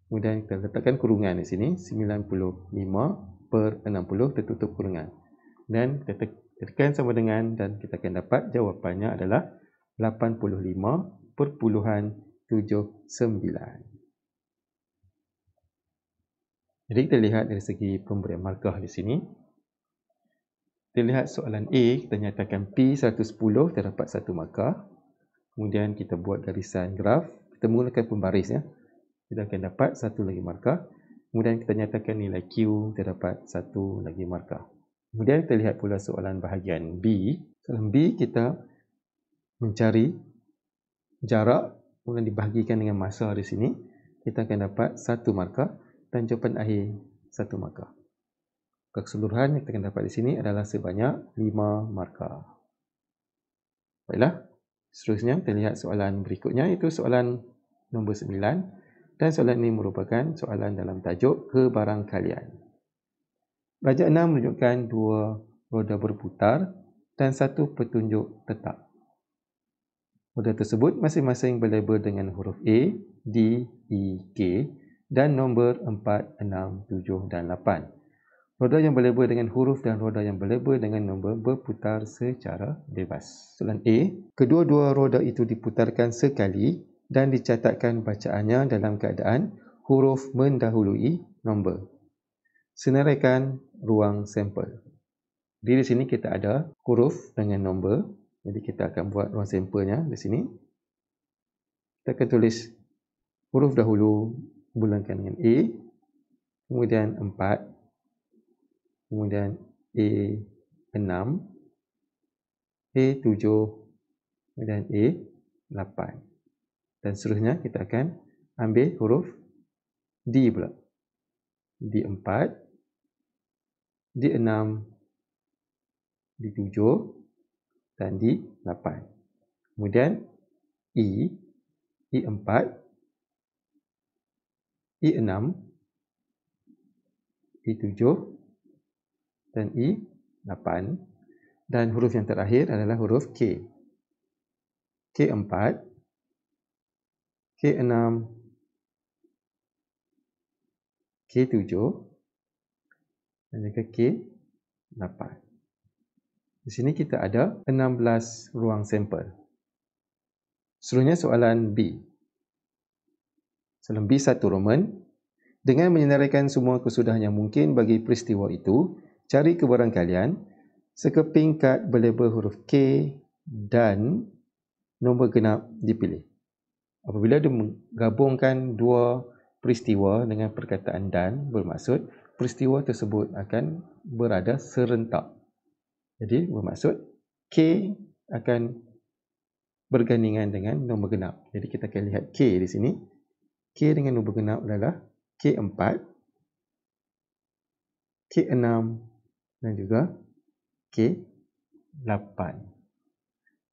Kemudian kita letakkan kurungan di sini 95/60, tertutup kurungan. Dan kita tekan sama dengan, dan kita akan dapat jawapannya adalah 85.79. Jadi kita lihat dari segi pemberian markah di sini. Kita lihat soalan A, kita nyatakan P 110, kita dapat 1 markah. Kemudian kita buat garisan graf, kita menggunakan pembaris ya. Kita akan dapat 1 lagi markah. Kemudian kita nyatakan nilai Q, kita dapat 1 lagi markah. Kemudian kita lihat pula soalan bahagian B. Soalan B kita mencari jarak, kemudian dibahagikan dengan masa di sini. Kita akan dapat 1 markah dan jawapan akhir 1 markah. Keseluruhan yang kita akan dapat di sini adalah sebanyak 5 markah. Baiklah, seterusnya kita lihat soalan berikutnya, iaitu soalan nombor 9. Dan soalan ini merupakan soalan dalam tajuk kebarangkalian. Bahagian 6 menunjukkan 2 roda berputar dan 1 petunjuk tetap. Roda tersebut masing-masing berlabel dengan huruf A, D, E, K dan nombor 4, 6, 7 dan 8. Roda yang berlabel dengan huruf dan roda yang berlabel dengan nombor berputar secara bebas. Soalan A, kedua-dua roda itu diputarkan sekali dan dicatatkan bacaannya dalam keadaan huruf mendahului nombor. Senaraikan ruang sampel. Jadi di sini kita ada huruf dengan nombor. Jadi kita akan buat ruang sampelnya di sini. Kita akan tulis huruf dahulu bulankan dengan A, kemudian 4, kemudian A6, A7, kemudian A8. Dan seterusnya kita akan ambil huruf D pula. D4, D6, D7 dan D8. Kemudian E4, E6, E7 dan E8. Dan huruf yang terakhir adalah huruf K. K4, K6, K7 dan juga K8. Di sini kita ada 16 ruang sampel. Seterusnya soalan B. Soalan B1 Roman. Dengan menyenaraikan semua kesudahan yang mungkin bagi peristiwa itu, cari kebarangkalian sekeping kad berlabel huruf K dan nombor genap dipilih. Apabila dia menggabungkan dua peristiwa dengan perkataan dan, bermaksud peristiwa tersebut akan berada serentak. Jadi bermaksud K akan bergandingan dengan nombor genap. Jadi kita akan lihat K di sini. K dengan nombor genap adalah K4, K6 dan juga K8.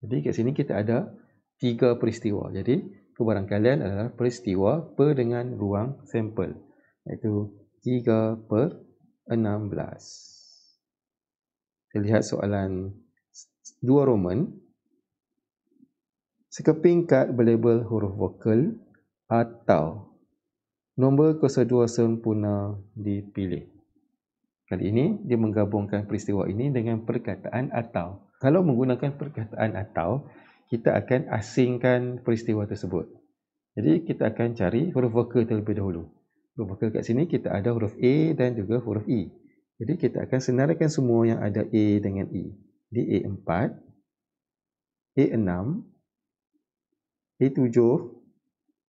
Jadi kat sini kita ada 3 peristiwa. Jadi kebarangkalian adalah peristiwa per dengan ruang sampel, iaitu 3/16. Kita lihat soalan 2 Roman. Sekeping kad berlabel huruf vokal atau nombor kosa 2 sempurna dipilih. Kali ini dia menggabungkan peristiwa ini dengan perkataan atau. Kalau menggunakan perkataan atau, kita akan asingkan peristiwa tersebut. Jadi kita akan cari huruf vokal terlebih dahulu. Huruf vokal kat sini kita ada huruf A dan juga huruf E. Jadi kita akan senaraikan semua yang ada A dengan E. Di A4, A6, A7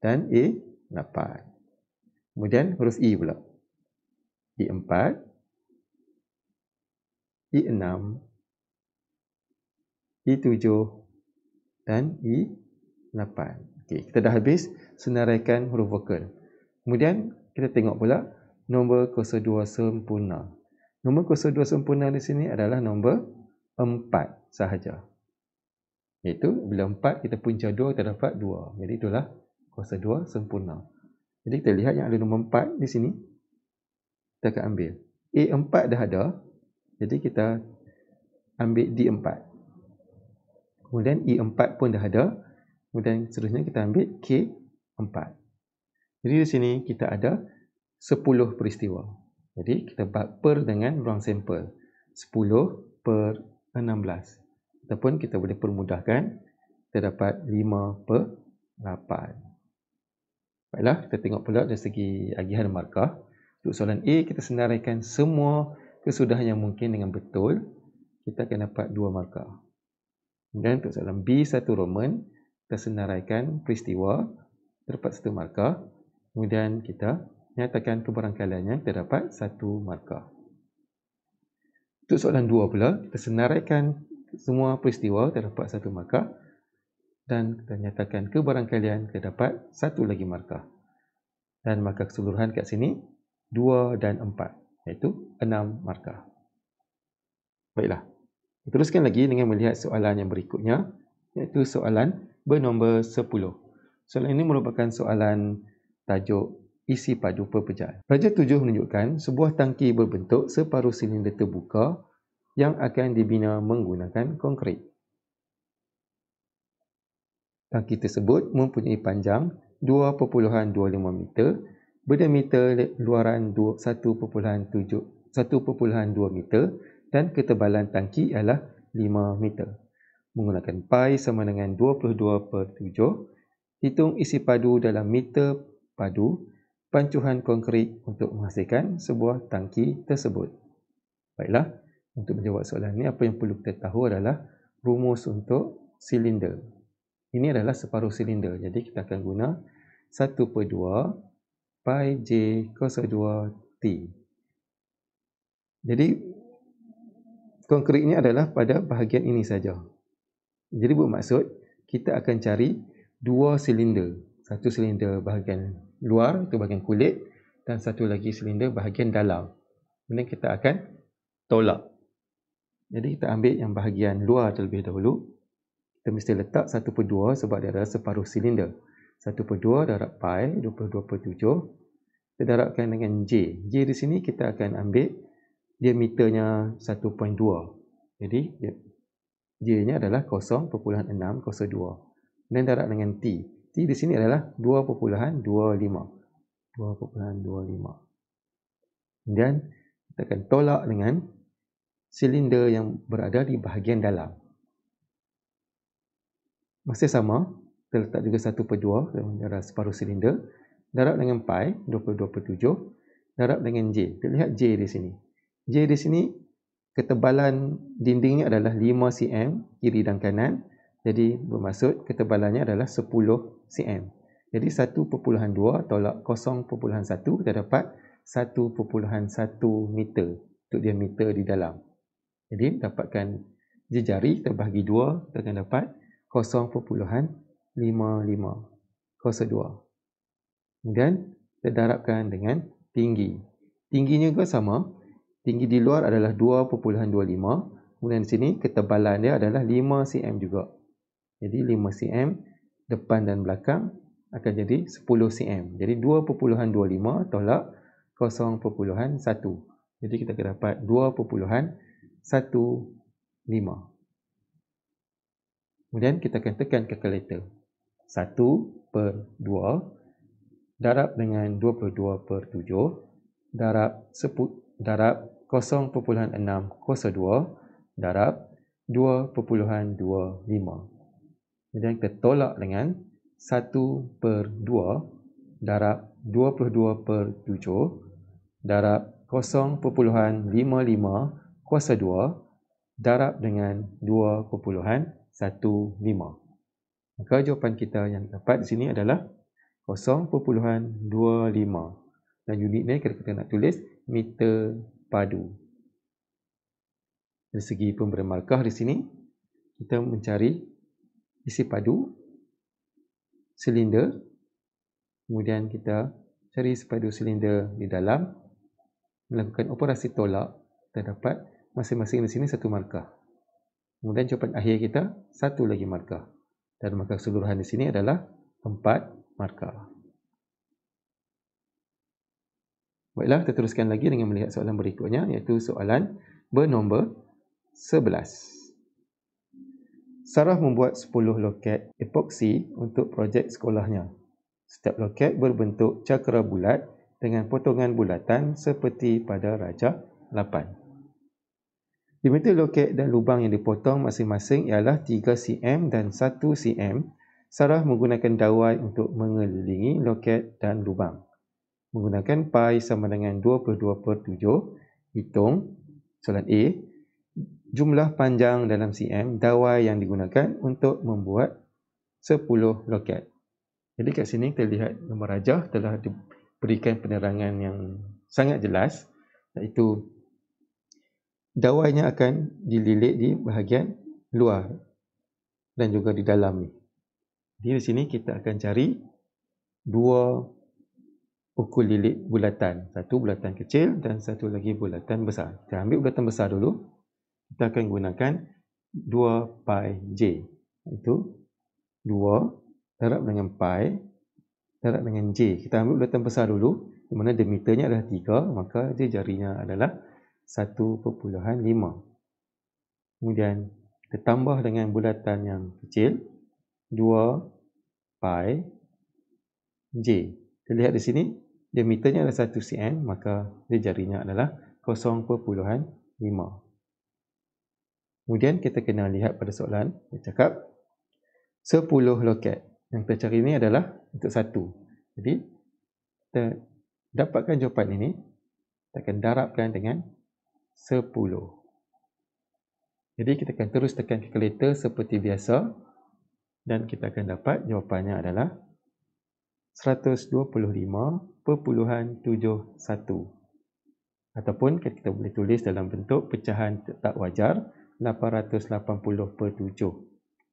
dan A8. Kemudian huruf E pula. E4, E6, E7 dan E8. Okey, kita dah habis senaraikan huruf vokal. Kemudian kita tengok pula nombor kosa 2 sempurna. Nombor kosa 2 sempurna di sini adalah nombor 4 sahaja. Iaitu bila 4 kita punca 2 kita dapat 2. Jadi itulah kosa 2 sempurna. Jadi kita lihat yang ada nombor 4 di sini. Kita akan ambil. A4 dah ada. Jadi kita ambil D4. Kemudian E4 pun dah ada. Kemudian seterusnya kita ambil K4. Jadi di sini kita ada 10 peristiwa. Jadi kita per dengan ruang sampel. 10/16. Ataupun kita boleh permudahkan, kita dapat 5/8. Baiklah, kita tengok pula dari segi agihan markah. Untuk soalan A, kita senaraikan semua kesudahan yang mungkin dengan betul. Kita akan dapat 2 markah. Dan untuk soalan B1 Roman, kita senaraikan peristiwa, kita dapat 1 markah. Kemudian kita nyatakan kebarangkaliannya, kita dapat 1 markah. Untuk soalan 2 pula, kita senaraikan semua peristiwa, kita dapat 1 markah. Dan kita nyatakan kebarangkalian, kita dapat 1 lagi markah. Dan markah keseluruhan kat sini 2 dan 4, iaitu 6 markah. Baiklah, teruskan lagi dengan melihat soalan yang berikutnya, iaitu soalan bernombor 10. Soalan ini merupakan soalan tajuk isi padu perpecahan. Pelajar 7 menunjukkan sebuah tangki berbentuk separuh silinder terbuka yang akan dibina menggunakan konkrit. Tangki tersebut mempunyai panjang 2.25 meter, berdiameter luaran 1.2 meter dan ketebalan tangki ialah 5 meter. Menggunakan pi sama dengan 22/7, hitung isi padu dalam meter padu pancuhan konkrit untuk menghasilkan sebuah tangki tersebut. Baiklah, untuk menjawab soalan ini, apa yang perlu kita tahu adalah rumus untuk silinder. Ini adalah separuh silinder. Jadi kita akan guna 1/2 pi J cos 2 T. Jadi konkrit ini adalah pada bahagian ini saja. Jadi bermaksud kita akan cari 2 silinder. Satu silinder bahagian luar, itu bahagian kulit, dan satu lagi silinder bahagian dalam. Kemudian kita akan tolak. Jadi kita ambil yang bahagian luar terlebih dahulu. Kita mesti letak 1/2 sebab dia adalah separuh silinder. 1/2 darab pi 22/7. Kita darabkan dengan J. J di sini kita akan ambil diameternya 1.2. Jadi J-nya adalah 0.602. Dan darab dengan T. T di sini adalah 2.25. 2.25. Kemudian kita akan tolak dengan silinder yang berada di bahagian dalam. Masih sama, terletak juga 1/2 dalam darab separuh silinder, darab dengan pi 22/7, darab dengan J. Kita lihat J di sini. J di sini ketebalan dindingnya adalah 5 cm kiri dan kanan. Jadi bermaksud ketebalannya adalah 10 cm. Jadi 1/2 tolak 0.1 kita dapat 1.1 meter untuk diameter di dalam. Jadi dapatkan jejari kita bahagi 2, kita akan dapat 0.5502. Kemudian kita darabkan dengan tinggi. Tingginya juga sama. Tinggi di luar adalah 2.25. Kemudian di sini ketebalan dia adalah 5 cm juga. Jadi 5 cm depan dan belakang akan jadi 10 cm. Jadi 2.25 tolak 0.1. Jadi kita akan dapat 2.15. Kemudian kita akan tekan kalkulator. 1/2 darab dengan 22/7 darab 0.602 darab 2.25. Kemudian kita tolak dengan 1/2 darab 22/7 darab 0.55 kuasa 2 darab dengan 2.15. Maka jawapan kita yang dapat di sini adalah 0.25. Dan unitnya kita nak tulis meter padu. Dari segi pemberian markah di sini, kita mencari isi padu silinder. Kemudian kita cari isi padu silinder di dalam, melakukan operasi tolak, kita dapat masing-masing di sini 1 markah. Kemudian jawapan akhir kita 1 lagi markah. Dan markah keseluruhan di sini adalah 4 markah. Baiklah, kita teruskan lagi dengan melihat soalan berikutnya, iaitu soalan bernombor 11. Sarah membuat 10 loket epoksi untuk projek sekolahnya. Setiap loket berbentuk cakera bulat dengan potongan bulatan seperti pada rajah 8. Diameter loket dan lubang yang dipotong masing-masing ialah 3 cm dan 1 cm. Sarah menggunakan dawai untuk mengelilingi loket dan lubang. Menggunakan pi sama dengan 22/7. Hitung soalan A. Jumlah panjang dalam cm dawai yang digunakan untuk membuat 10 loket. Jadi kat sini kita lihat nombor rajah telah diberikan penerangan yang sangat jelas, iaitu dawainya akan dililit di bahagian luar dan juga di dalam ni. Jadi di sini kita akan cari 2 pukul lilit bulatan. Satu bulatan kecil dan satu lagi bulatan besar. Kita ambil bulatan besar dulu. Kita akan gunakan 2 pi J. Iaitu 2 darab dengan pi darab dengan J. Kita ambil bulatan besar dulu. Di mana diameternya adalah 3. Maka jarinya adalah 1.5. Kemudian kita tambah dengan bulatan yang kecil. 2 pi J. Kita lihat di sini. Diameternya adalah 1 cm, maka jarinya adalah 0.5. Kemudian kita kena lihat pada soalan, dia cakap 10 loket. Yang kita cari ini adalah untuk 1. Jadi, kita dapatkan jawapan ini, kita akan darabkan dengan 10. Jadi, kita akan terus tekan kalkulator seperti biasa dan kita akan dapat jawapannya adalah 125.71. Ataupun kita boleh tulis dalam bentuk pecahan tak wajar 880/7.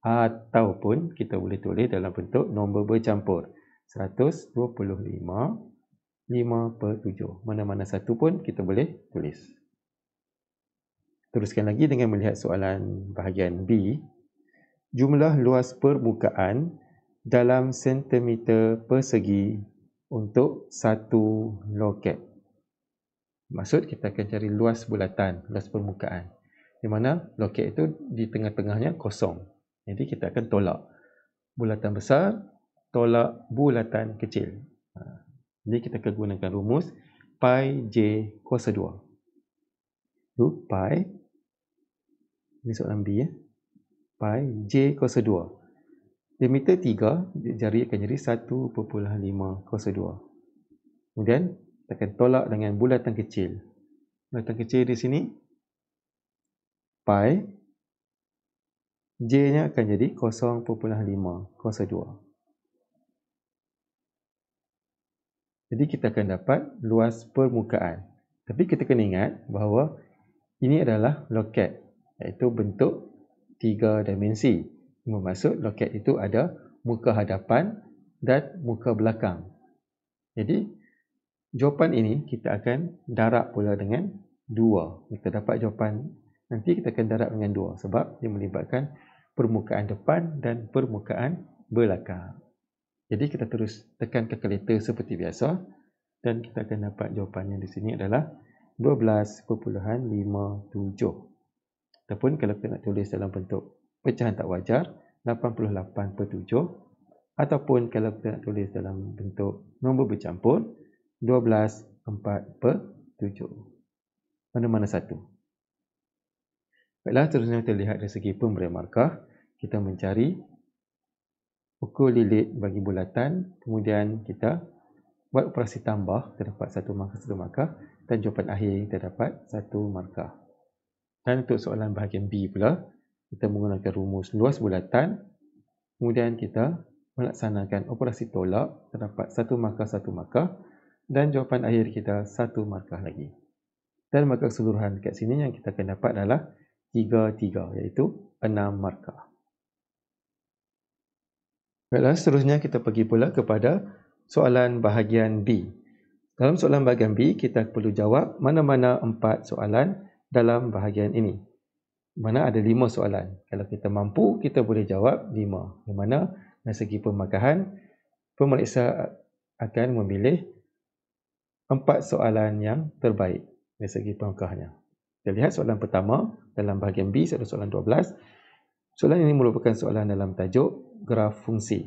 Ataupun kita boleh tulis dalam bentuk nombor bercampur 125/5/7. Mana-mana satu pun kita boleh tulis. Teruskan lagi dengan melihat soalan bahagian B. Jumlah luas permukaan dalam sentimeter persegi untuk 1 loket. Maksud kita akan cari luas bulatan, luas permukaan. Di mana loket itu di tengah-tengahnya kosong. Jadi kita akan tolak bulatan besar, tolak bulatan kecil. Jadi kita akan gunakan rumus pi J kuasa 2. Itu pi Ini soalan B ya. Pi J kuasa 2. Diameter 3, jari akan jadi 1.5 kuasa 2. Kemudian, kita akan tolak dengan bulatan kecil. Bulatan kecil di sini, pi, J-nya akan jadi 0.5 kuasa 2. Jadi, kita akan dapat luas permukaan. Tapi kita kena ingat bahawa ini adalah loket, iaitu bentuk 3 dimensi. Bermaksud loket itu ada muka hadapan dan muka belakang. Jadi, jawapan ini kita akan darab pula dengan 2. Kita dapat jawapan nanti kita akan darab dengan 2 sebab dia melibatkan permukaan depan dan permukaan belakang. Jadi kita terus tekan kalkulator seperti biasa dan kita akan dapat jawapannya di sini adalah 12.57. Ataupun kalau kita nak tulis dalam bentuk pecahan tak wajar, 88/7. Ataupun kalau kita nak tulis dalam bentuk nombor bercampur, 12/4/7. Mana-mana satu. Baiklah, terusnya kita lihat dari segi pemberian markah. Kita mencari ukur lilit bagi bulatan. Kemudian kita buat operasi tambah. Kita dapat 1 markah. Dan jawapan akhir kita dapat 1 markah. Dan untuk soalan bahagian B pula, kita menggunakan rumus luas bulatan. Kemudian kita melaksanakan operasi tolak. Kita dapat 1 markah, 1 markah. Dan jawapan akhir kita 1 markah lagi. Dan markah keseluruhan kat sini yang kita akan dapat adalah 3, iaitu 6 markah. Baiklah, seterusnya kita pergi pula kepada soalan bahagian B. Dalam soalan bahagian B, kita perlu jawab mana-mana 4 soalan dalam bahagian ini. Mana ada 5 soalan. Kalau kita mampu, kita boleh jawab 5. Di mana dari segi pemarkahan, pemeriksa akan memilih 4 soalan yang terbaik dari segi pemarkahnya. Kita lihat soalan pertama dalam bahagian B, soalan 12. Soalan ini merupakan soalan dalam tajuk graf fungsi.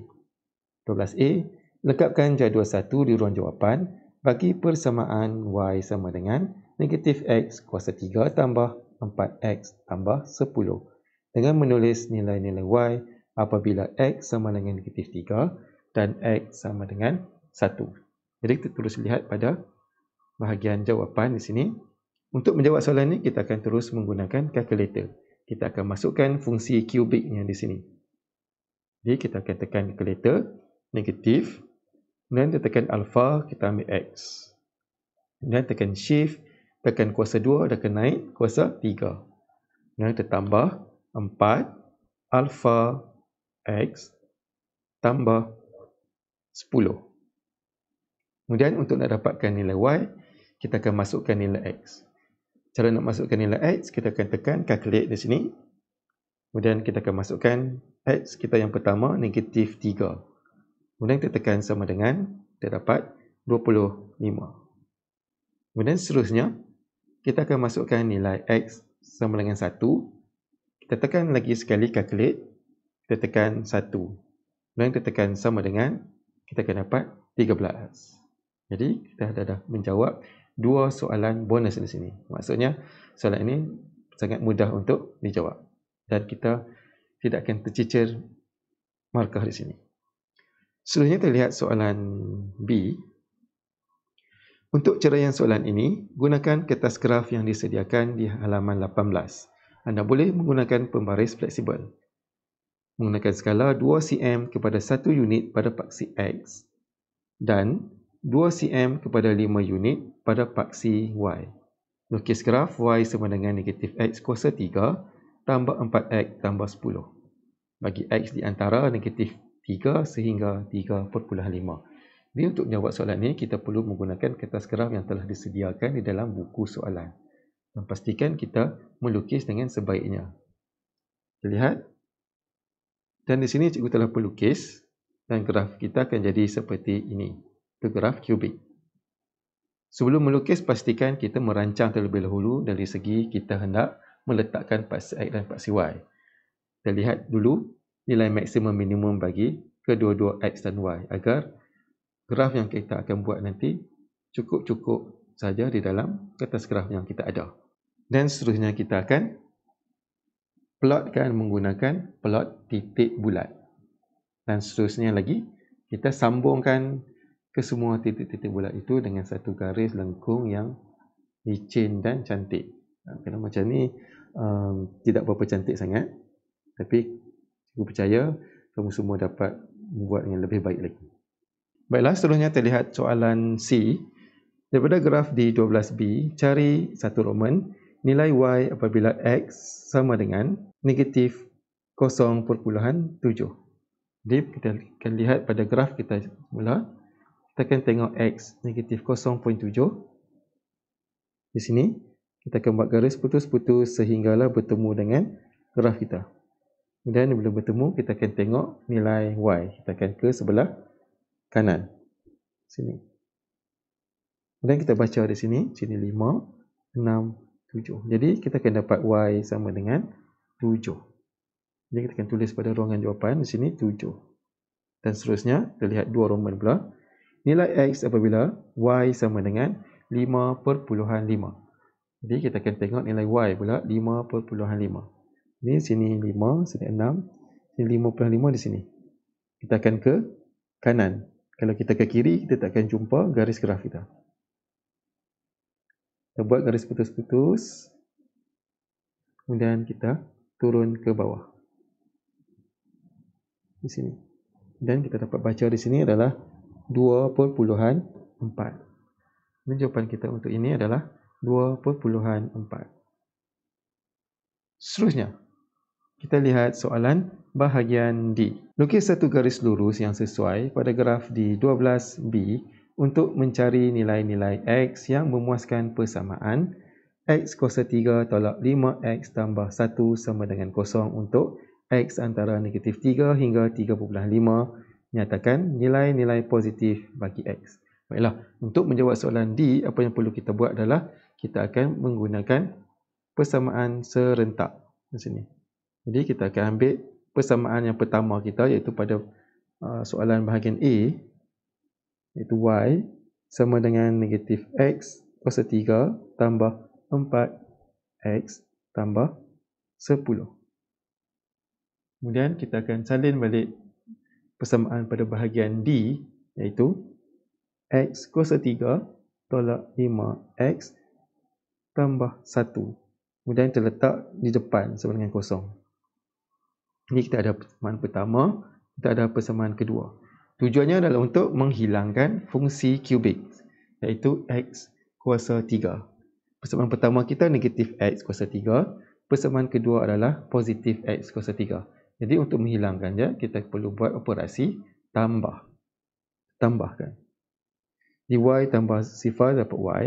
12A, lengkapkan jadual 1 di ruang jawapan bagi persamaan Y sama dengan negatif X kuasa 3 tambah 4X tambah 10 dengan menulis nilai-nilai Y apabila X sama dengan negatif 3 dan X sama dengan 1. Jadi kita terus lihat pada bahagian jawapan di sini. Untuk menjawab soalan ini, kita akan terus menggunakan kalkulator. Kita akan masukkan fungsi kubiknya di sini. Jadi kita akan tekan kalkulator, negatif. Kemudian kita tekan alpha, kita ambil X. Kemudian tekan shift, tekan kuasa 2, dan akan naik kuasa 3. Kemudian kita tambah 4 alpha X tambah 10. Kemudian untuk nak dapatkan nilai Y, kita akan masukkan nilai X. Cara nak masukkan nilai X, kita akan tekan calculate di sini. Kemudian kita akan masukkan X kita yang pertama, negatif 3. Kemudian kita tekan sama dengan, kita dapat 25. Kemudian seterusnya, kita akan masukkan nilai X sama dengan 1. Kita tekan lagi sekali calculate, kita tekan 1. Kemudian kita tekan sama dengan, kita akan dapat 13. Jadi kita dah menjawab 2 soalan bonus di sini. Maksudnya soalan ini sangat mudah untuk dijawab. Dan kita tidak akan tercicir markah di sini. Seterusnya kita lihat soalan B. Untuk ceraian soalan ini, gunakan kertas graf yang disediakan di halaman 18. Anda boleh menggunakan pembaris fleksibel. Menggunakan skala 2 cm kepada 1 unit pada paksi X dan 2 cm kepada 5 unit pada paksi Y. Lukis graf Y sama dengan negatif X kuasa 3 tambah 4X tambah 10. Bagi X di antara negatif 3 sehingga 3.5. Jadi untuk menjawab soalan ini, kita perlu menggunakan kertas graf yang telah disediakan di dalam buku soalan. Dan pastikan kita melukis dengan sebaiknya. Kita lihat. Dan di sini cikgu telah pelukis dan graf kita akan jadi seperti ini. Itu graf kubik. Sebelum melukis, pastikan kita merancang terlebih dahulu dari segi kita hendak meletakkan paksi X dan paksi Y. Kita lihat dulu nilai maksimum minimum bagi kedua-dua X dan Y agar graf yang kita akan buat nanti cukup-cukup saja di dalam kertas graf yang kita ada. Dan seterusnya kita akan plotkan menggunakan plot titik bulat. Dan seterusnya lagi, kita sambungkan ke semua titik-titik bulat itu dengan satu garis lengkung yang licin dan cantik. Kerana macam ni tidak berapa cantik sangat, tapi aku percaya kamu semua dapat membuat yang lebih baik lagi. Baiklah, seterusnya terlihat soalan C. Daripada graf di 12B, cari satu Roman, nilai Y apabila X sama dengan negatif 0.7. Jadi kita akan lihat pada graf kita mula, kita akan tengok X negatif 0.7. Di sini, kita akan buat garis putus-putus sehinggalah bertemu dengan graf kita. Kemudian bila bertemu, kita akan tengok nilai Y. Kita akan ke sebelah kanan. Sini. Kemudian kita baca di sini, 5, 6, 7. Jadi kita akan dapat Y sama dengan 7. Jadi kita akan tulis pada ruangan jawapan di sini 7. Dan seterusnya, kita lihat dua Roman pula. Nilai X apabila Y sama dengan 5.5. Jadi kita akan tengok nilai Y pula 5.5. Ini sini 5, sini 6, sini 5.5 di sini. Kita akan ke kanan. Kalau kita ke kiri, kita tak akan jumpa garis graf kita. Kita buat garis putus-putus. Kemudian kita turun ke bawah. Di sini. Dan kita dapat baca di sini adalah 2.4. Dan jawapan kita untuk ini adalah 2.4. Seterusnya, kita lihat soalan bahagian D. Lukis satu garis lurus yang sesuai pada graf di 12B untuk mencari nilai-nilai X yang memuaskan persamaan X kuasa 3 tolak 5X tambah 1 sama dengan 0 untuk X antara negatif 3 hingga 3.5. Nyatakan nilai-nilai positif bagi X. Baiklah, untuk menjawab soalan D, apa yang perlu kita buat adalah kita akan menggunakan persamaan serentak di sini. Jadi kita akan ambil persamaan yang pertama kita, iaitu pada soalan bahagian A, iaitu Y sama dengan negatif X kuasa 3 tambah 4X tambah 10. Kemudian kita akan salin balik persamaan pada bahagian D, iaitu X kuasa 3 tolak 5X tambah 1. Kemudian terletak di depan sama dengan 0. Ini kita ada persamaan pertama, kita ada persamaan kedua. Tujuannya adalah untuk menghilangkan fungsi kubik, iaitu X kuasa 3. Persamaan pertama kita negatif X kuasa 3. Persamaan kedua adalah positif X kuasa 3. Jadi untuk menghilangkannya, kita perlu buat operasi tambah. Tambahkan. Di Y tambah sifar dapat Y.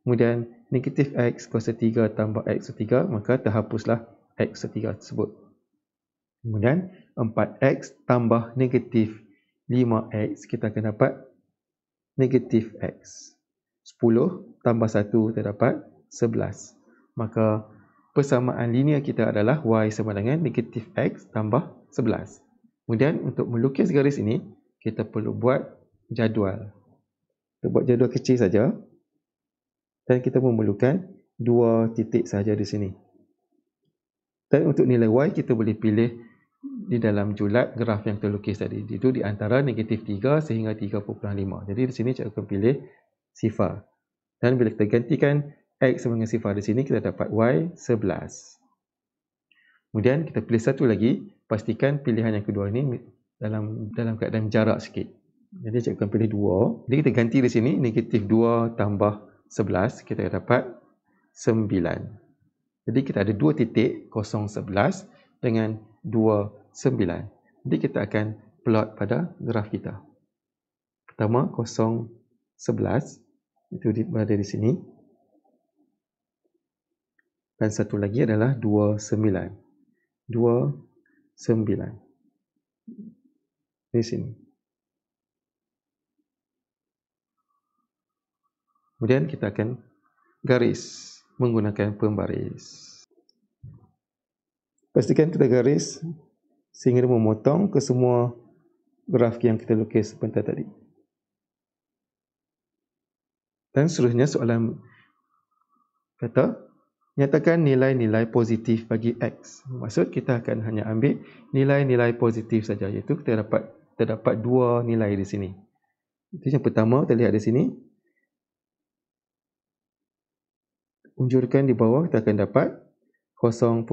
Kemudian negatif X kuasa 3 tambah X kuasa 3, maka terhapuslah X kuasa 3 tersebut. Kemudian 4X tambah negatif 5X, kita akan dapat negatif X. 10 tambah 1 terdapat 11. Maka persamaan linear kita adalah Y sama dengan negatif X tambah 11. Kemudian untuk melukis garis ini, kita perlu buat jadual. Kita buat jadual kecil saja. Dan kita memerlukan 2 titik saja di sini. Dan untuk nilai Y, kita boleh pilih di dalam julat graf yang terlukis tadi. Itu di antara negatif 3 sehingga 3.5. Jadi di sini cikgu akan pilih sifar. Dan bila kita gantikan X sama dengan sifar di sini, kita dapat Y 11. Kemudian kita pilih satu lagi. Pastikan pilihan yang kedua ini dalam keadaan jarak sikit. Jadi cikgu akan pilih 2. Jadi kita ganti di sini, negatif 2 tambah 11, kita dapat 9. Jadi kita ada 2 titik, 0, 11 dengan 2, 9. Jadi kita akan plot pada graf kita. Pertama, 0, 11. Itu berada di sini. Dan satu lagi adalah 2, 9. 2, 9. Di sini. Kemudian kita akan garis menggunakan pembaris. Pastikan kita garis sehingga memotong ke semua graf yang kita lukis sebentar tadi. Dan seterusnya soalan kata Nyatakan nilai-nilai positif bagi X. Maksud kita akan hanya ambil nilai-nilai positif saja, iaitu kita dapat dua nilai di sini. Itu yang pertama, kita lihat di sini. Unjurkan di bawah, kita akan dapat 0.2.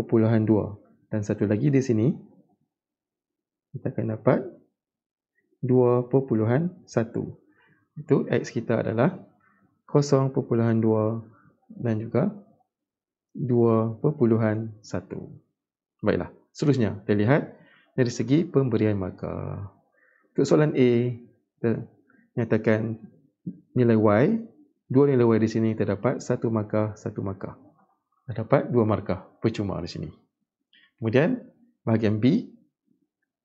Dan satu lagi di sini, kita akan dapat 2.1. Itu X kita adalah 0.2 dan juga 2.1. Baiklah, seterusnya kita lihat dari segi pemberian markah. Untuk soalan A, kita nyatakan nilai Y. Dua nilai Y di sini terdapat 1 markah, 1 markah. Terdapat 2 markah, percuma di sini. Kemudian bahagian B,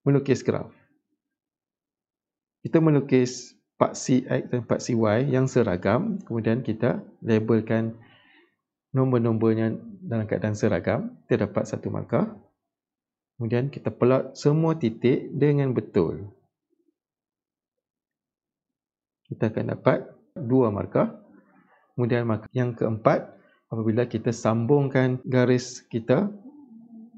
melukis graf. Kita melukis paksi X dan paksi Y yang seragam, kemudian kita labelkan nombor-nombornya dalam keadaan seragam, kita dapat 1 markah. Kemudian kita plot semua titik dengan betul. Kita akan dapat 2 markah. Kemudian markah yang keempat, apabila kita sambungkan garis kita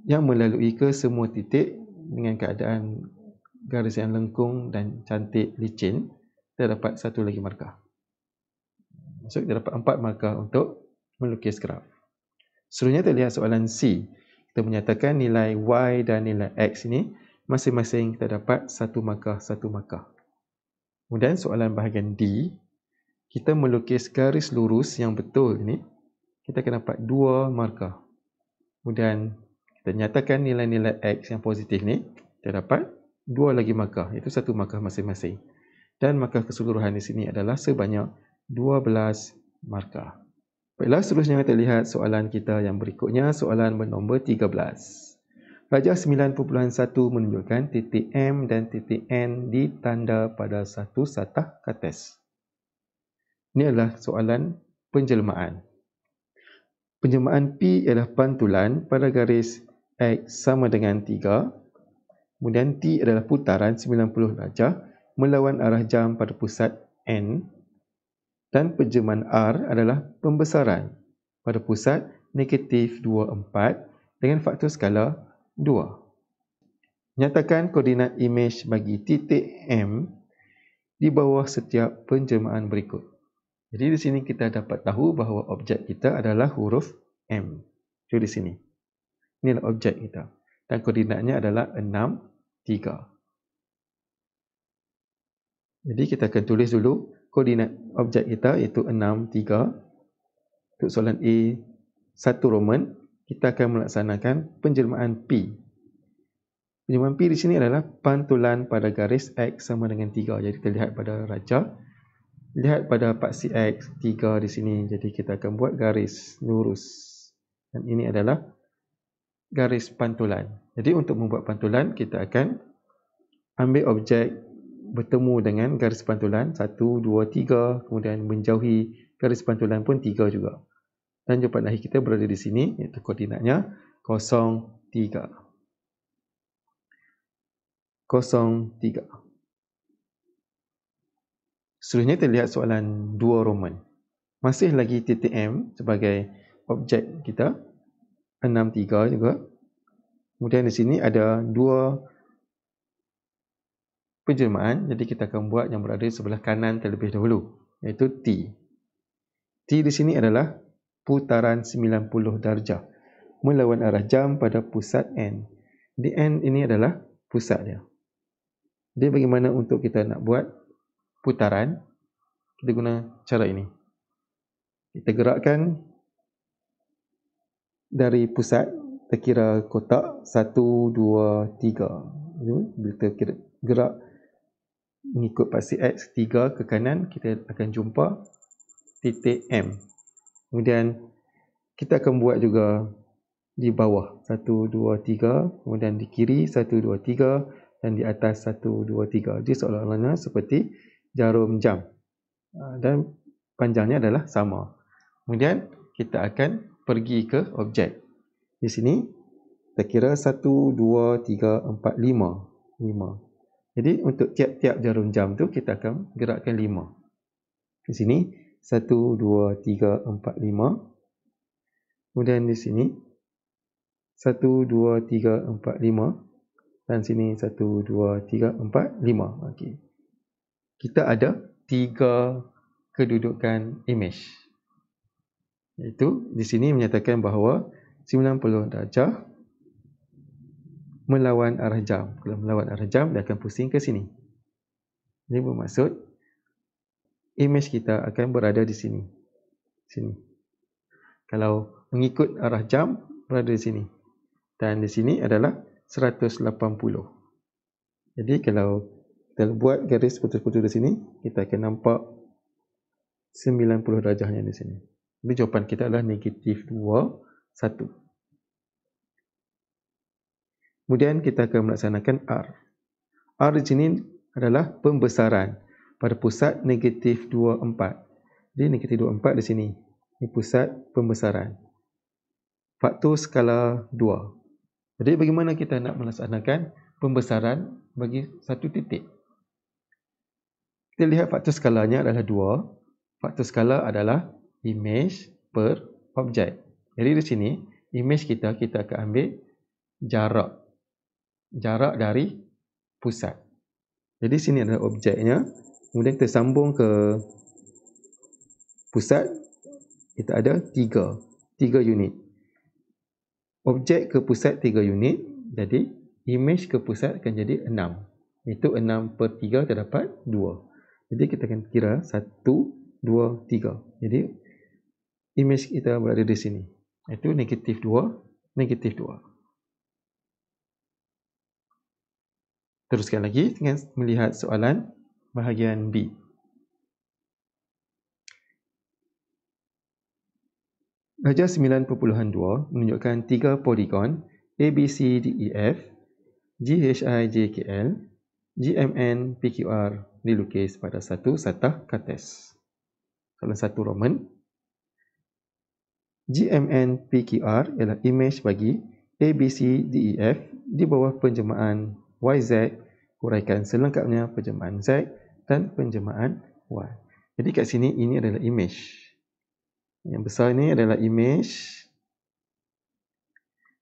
yang melalui ke semua titik dengan keadaan garis yang lengkung dan cantik licin, kita dapat 1 lagi markah. Maksud kita dapat 4 markah untuk melukis graf. Seterusnya kita lihat soalan C. Kita menyatakan nilai Y dan nilai X ini masing-masing kita dapat 1 markah, 1 markah. Kemudian soalan bahagian D, kita melukis garis lurus yang betul ini, kita akan dapat 2 markah. Kemudian kita nyatakan nilai-nilai X yang positif ni, kita dapat 2 lagi markah, iaitu 1 markah masing-masing. Dan markah keseluruhan di sini adalah sebanyak 12 markah. Baiklah, seterusnya kita lihat soalan kita yang berikutnya, soalan bernombor 13. Rajah 9.1 menunjukkan titik M dan titik N ditanda pada satu satah kates. Ini adalah soalan penjelmaan. Penjelmaan P adalah pantulan pada garis X sama dengan 3. Kemudian T adalah putaran 90 darjah melawan arah jam pada pusat N. Dan penjelmaan R adalah pembesaran pada pusat negatif 24 dengan faktor skala 2. Nyatakan koordinat imej bagi titik M di bawah setiap penjelmaan berikut. Jadi di sini kita dapat tahu bahawa objek kita adalah huruf M. Jadi di sini. Inilah objek kita. Dan koordinatnya adalah 6, 3. Jadi kita akan tulis dulu koordinat objek kita iaitu 6, 3. Untuk soalan A, 1 Roman, kita akan melaksanakan penjelmaan P. Penjelmaan P di sini adalah pantulan pada garis X sama dengan 3. Jadi kita lihat pada rajah. Lihat pada paksi X, 3 di sini. Jadi kita akan buat garis lurus. Dan ini adalah garis pantulan. Jadi untuk membuat pantulan, kita akan ambil objek bertemu dengan garis pantulan 1, 2, 3, kemudian menjauhi garis pantulan pun 3 juga. Dan jawapan akhir kita berada di sini, iaitu koordinatnya 0, 3. 0, 3. Seterusnya kita lihat soalan 2 Roman. Masih lagi titik M sebagai objek kita, 6, 3 juga. Kemudian di sini ada 2 penjelmaan, jadi kita akan buat yang berada di sebelah kanan terlebih dahulu, iaitu T. T di sini adalah putaran 90 darjah melawan arah jam pada pusat N. Di N ini adalah pusat dia. Jadi bagaimana untuk kita nak buat putaran? Kita guna cara ini. Kita gerakkan dari pusat, kita kira kotak 1, 2, 3. Bila kita gerak mengikut paksi X 3 ke kanan, kita akan jumpa titik M. Kemudian kita akan buat juga di bawah 1, 2, 3, kemudian di kiri 1, 2, 3 dan di atas 1, 2, 3. Jadi seolah-olahnya seperti jarum jam dan panjangnya adalah sama. Kemudian kita akan pergi ke objek. Di sini kita kira 1, 2, 3, 4, 5. Jadi untuk tiap-tiap jarum jam tu kita akan gerakkan 5. Di sini 1, 2, 3, 4, 5. Kemudian di sini 1, 2, 3, 4, 5 dan sini 1, 2, 3, 4, 5. Okey. Kita ada 3 kedudukan image. Iaitu di sini menyatakan bahawa 90 darjah melawan arah jam. Kalau melawan arah jam, dia akan pusing ke sini. Ini bermaksud image kita akan berada di sini. Sini. Kalau mengikut arah jam, berada di sini. Dan di sini adalah 180. Jadi kalau kita buat garis putus-putus di sini, kita akan nampak 90 darjahnya di sini. Jadi jawapan kita adalah negatif 2, 1. Kemudian kita akan melaksanakan R. R di sini adalah pembesaran pada pusat negatif 2, 4. Jadi negatif 2, 4 di sini. Ini pusat pembesaran. Faktor skala 2. Jadi bagaimana kita nak melaksanakan pembesaran bagi satu titik? Kita lihat faktor skalanya adalah 2. Faktor skala adalah image per objek. Jadi di sini, image kita akan ambil jarak dari pusat. Jadi sini adalah objeknya. Kemudian kita sambung ke pusat. Kita ada 3 unit. Objek ke pusat 3 unit. Jadi image ke pusat akan jadi 6. Itu 6 per 3 terdapat 2. Jadi kita akan kira 1, 2, 3. Jadi image kita berada di sini. Itu negatif 2, negatif 2. Teruskan lagi dengan melihat soalan bahagian B. Darjah 9.2 menunjukkan 3 poligon A, B, C, D, E, F, G, H, I, J, K, L, G, M, N, P, Q, R dilukis pada satu satah kartes. Soalan 1 Roman. G, M, N, P, Q, R ialah image bagi A, B, C, D, E, F di bawah penjemahan YZ, huraikan selengkapnya penjemahan Z dan penjemahan Y. Jadi kat sini ini adalah image. Yang besar ini adalah image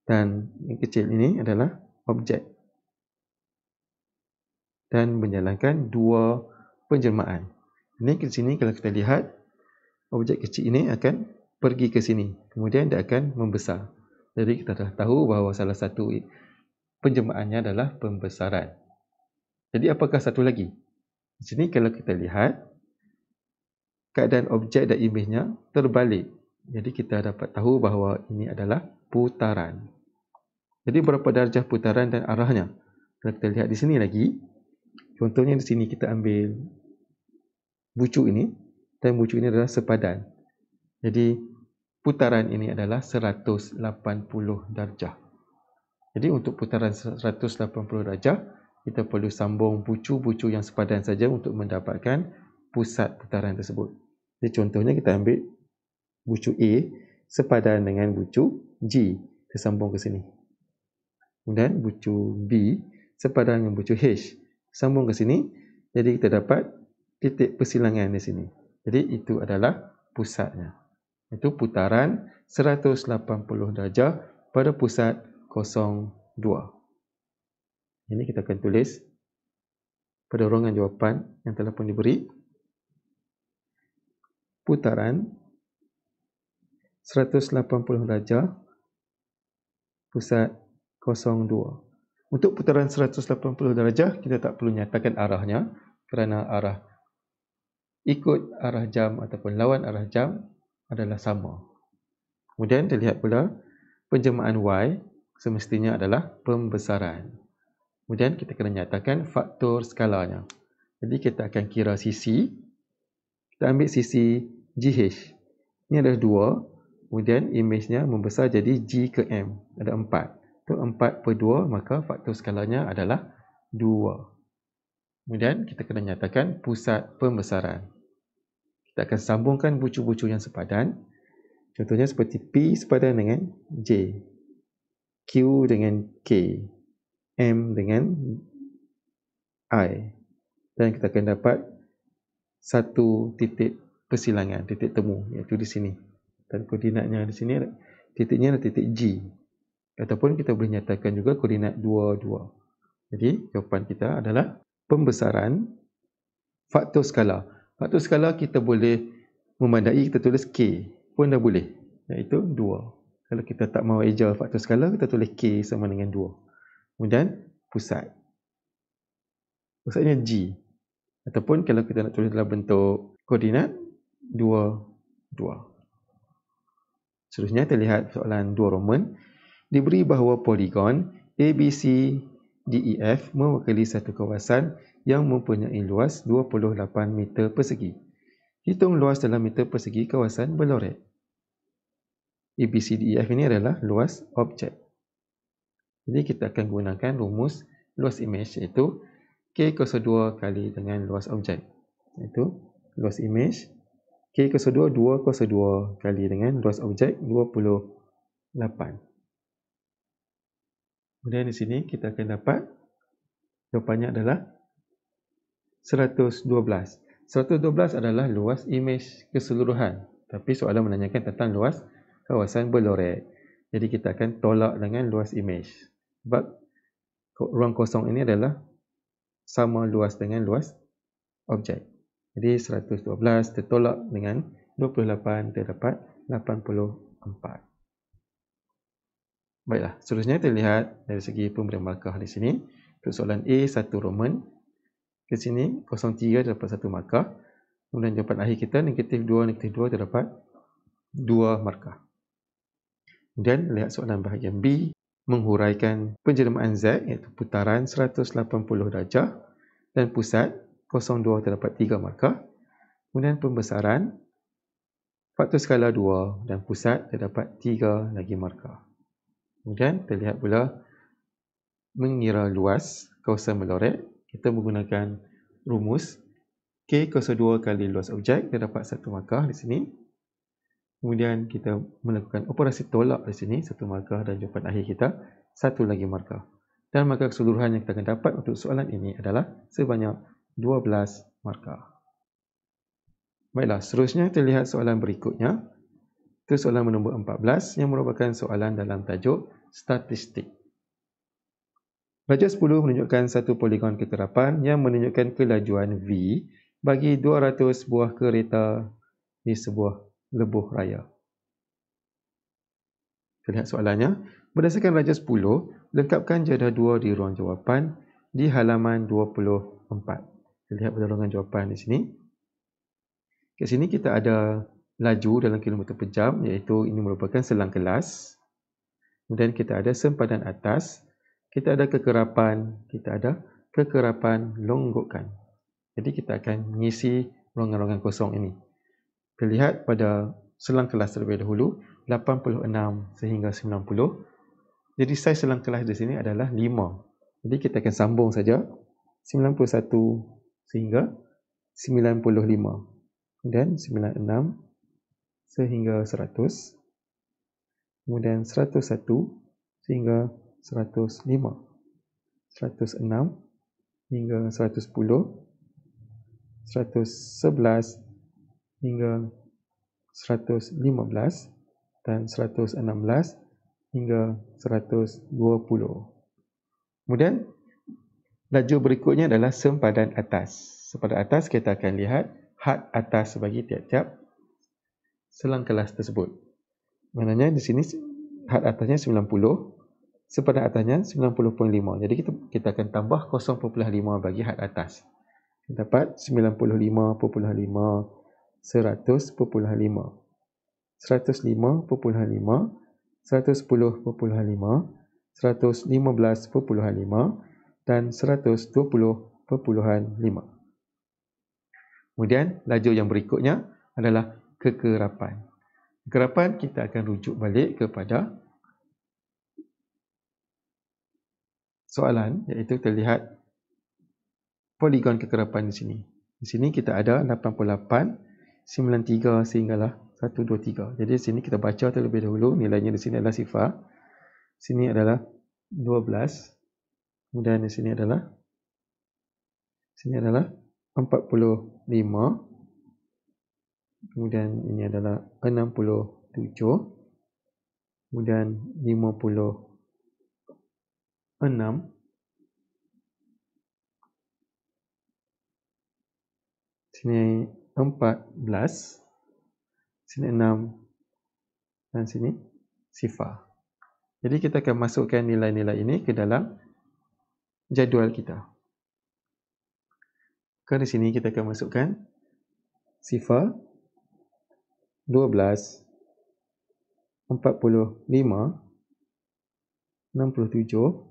dan yang kecil ini adalah objek. Dan menjalankan 2 penjelmaan. Ini ke sini kalau kita lihat, objek kecil ini akan pergi ke sini. Kemudian dia akan membesar. Jadi kita dah tahu bahawa salah satu penjemaannya adalah pembesaran. Jadi apakah satu lagi? Di sini kalau kita lihat, keadaan objek dan imejnya terbalik. Jadi kita dapat tahu bahawa ini adalah putaran. Jadi berapa darjah putaran dan arahnya? Kalau kita lihat di sini lagi, contohnya di sini kita ambil bucu ini dan bucu ini adalah sepadan. Jadi putaran ini adalah 180 darjah. Jadi untuk putaran 180 darjah, kita perlu sambung bucu-bucu yang sepadan saja untuk mendapatkan pusat putaran tersebut. Jadi contohnya kita ambil bucu A sepadan dengan bucu G, kita sambung ke sini. Kemudian bucu B sepadan dengan bucu H, sambung ke sini. Jadi kita dapat titik persilangan di sini. Jadi itu adalah pusatnya. Itu putaran 180 darjah pada pusat 02. Ini kita akan tulis pada ruangan jawapan yang telah pun diberi. Putaran 180 darjah pusat 02. Untuk putaran 180 darjah, kita tak perlu nyatakan arahnya kerana arah ikut arah jam ataupun lawan arah jam adalah sama. Kemudian terlihat pula penjemahan Y semestinya adalah pembesaran. Kemudian kita kena nyatakan faktor skalanya. Jadi kita akan kira sisi. Kita ambil sisi GH. Ini adalah 2. Kemudian imejnya membesar jadi G ke M. Ada 4. Itu 4 per 2, maka faktor skalanya adalah 2. Kemudian kita kena nyatakan pusat pembesaran. Kita akan sambungkan bucu-bucu yang sepadan. Contohnya seperti P sepadan dengan J, Q dengan K, M dengan I. Dan kita akan dapat satu titik persilangan, titik temu, iaitu di sini. Dan koordinatnya di sini titiknya adalah titik G. Ataupun kita boleh nyatakan juga koordinat 2, 2. Jadi jawapan kita adalah pembesaran faktor skala. Faktor skala kita boleh memandai, kita tulis K pun dah boleh, iaitu 2. Kalau kita tak mahu eja faktor skala, kita tulis K sama dengan 2. Kemudian pusatnya G. Ataupun kalau kita nak tulis dalam bentuk koordinat 2, 2. Seterusnya terlihat soalan 2 Roman. Diberi bahawa poligon ABCDEF mewakili satu kawasan yang mempunyai luas 28 meter persegi. Hitung luas dalam meter persegi kawasan berlorek. ABCDEF ini adalah luas objek. Jadi kita akan gunakan rumus luas imej, iaitu K02 kali dengan luas objek. Iaitu luas imej K02 202 kali dengan luas objek 28. Kemudian di sini kita akan dapat jawapannya adalah 112. 112 adalah luas imej keseluruhan. Tapi soalan menanyakan tentang luas kawasan berlorek. Jadi kita akan tolak dengan luas imej. Sebab ruang kosong ini adalah sama luas dengan luas objek. Jadi 112 tertolak dengan 28, terdapat 84. Baiklah, seterusnya terlihat dari segi pemberian markah di sini. Untuk soalan A, 1 Roman. Ke sini, 03 terdapat 1 markah. Kemudian jawapan akhir kita, -2, -2 terdapat 2 markah. Kemudian, lihat soalan bahagian B. Menghuraikan penjelmaan Z, iaitu putaran 180 darjah. Dan pusat, 02 terdapat 3 markah. Kemudian pembesaran, faktor skala 2 dan pusat terdapat 3 lagi markah. Kemudian terlihat pula mengira luas kawasan berlorek, kita menggunakan rumus K02 kali luas objek, terdapat 1 markah di sini. Kemudian kita melakukan operasi tolak di sini, 1 markah, dan jawapan akhir kita 1 lagi markah. Dan markah keseluruhan yang kita akan dapat untuk soalan ini adalah sebanyak 12 markah. Baiklah, seterusnya terlihat soalan berikutnya. Itu soalan nombor 14 yang merupakan soalan dalam tajuk statistik. Rajah 10 menunjukkan satu poligon kekerapan yang menunjukkan kelajuan V bagi 200 buah kereta di sebuah lebuh raya. Terlihat soalannya. Berdasarkan rajah 10, lengkapkan jadah 2 di ruang jawapan di halaman 24. Terlihat pertolongan jawapan di sini. Kat sini kita ada laju dalam kilometer per jam, iaitu ini merupakan selang kelas. Kemudian kita ada sempadan atas, kita ada kekerapan, longgokan. Jadi kita akan mengisi ruangan-ruangan kosong ini. Terlihat pada selang kelas terlebih dahulu, 86 sehingga 90. Jadi saiz selang kelas di sini adalah 5. Jadi kita akan sambung saja 91 sehingga 95. Kemudian 96 sehingga 100. Kemudian 101 sehingga 105. 106 hingga 110. 111 hingga 115 dan 116 hingga 120. Kemudian laju berikutnya adalah sempadan atas. Sempadan atas kita akan lihat had atas bagi tiap-tiap selang kelas tersebut. Maknanya di sini had atasnya 90, sempadan atasnya 90.5. Jadi kita akan tambah 0.5 bagi had atas. Dapat 95.5, 100.5, 105.5, 110.5, 115.5 dan 120.5. Kemudian laju yang berikutnya adalah kekerapan. Kekerapan kita akan rujuk balik kepada soalan, iaitu terlihat poligon kekerapan di sini. Di sini kita ada 88, 93 sehinggalah 123. Jadi di sini kita baca terlebih dahulu, nilainya di sini adalah sifar. Sini adalah 12. Kemudian di sini adalah 45. Kemudian ini adalah 67. kemudian 56, sini 14, sini 6, dan sini sifar. Jadi kita akan masukkan nilai-nilai ini ke dalam jadual kita. Di sini kita akan masukkan sifar 12, 45, 67,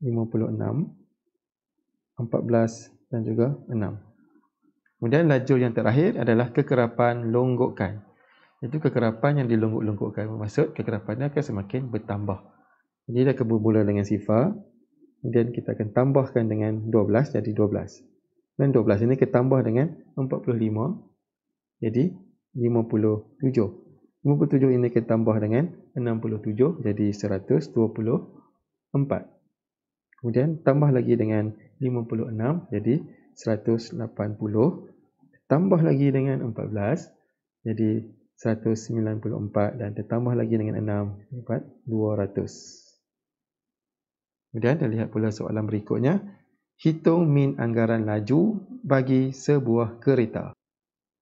56, 14 dan juga 6. Kemudian lajur yang terakhir adalah kekerapan longgokan. Itu kekerapan yang dilonggok-longgokkan, bermaksud kekerapannya akan semakin bertambah. Jadi dia akan bermula dengan sifar, kemudian kita akan tambahkan dengan 12 jadi 12. Dan 12 ini ketambah dengan 45 jadi 57. 57 ini ketambah dengan 67 jadi 124. Kemudian tambah lagi dengan 56 jadi 180. Tambah lagi dengan 14 jadi 194 dan ditambah lagi dengan 6 dapat 200. Kemudian kita lihat pula soalan berikutnya. Hitung min anggaran laju bagi sebuah kereta.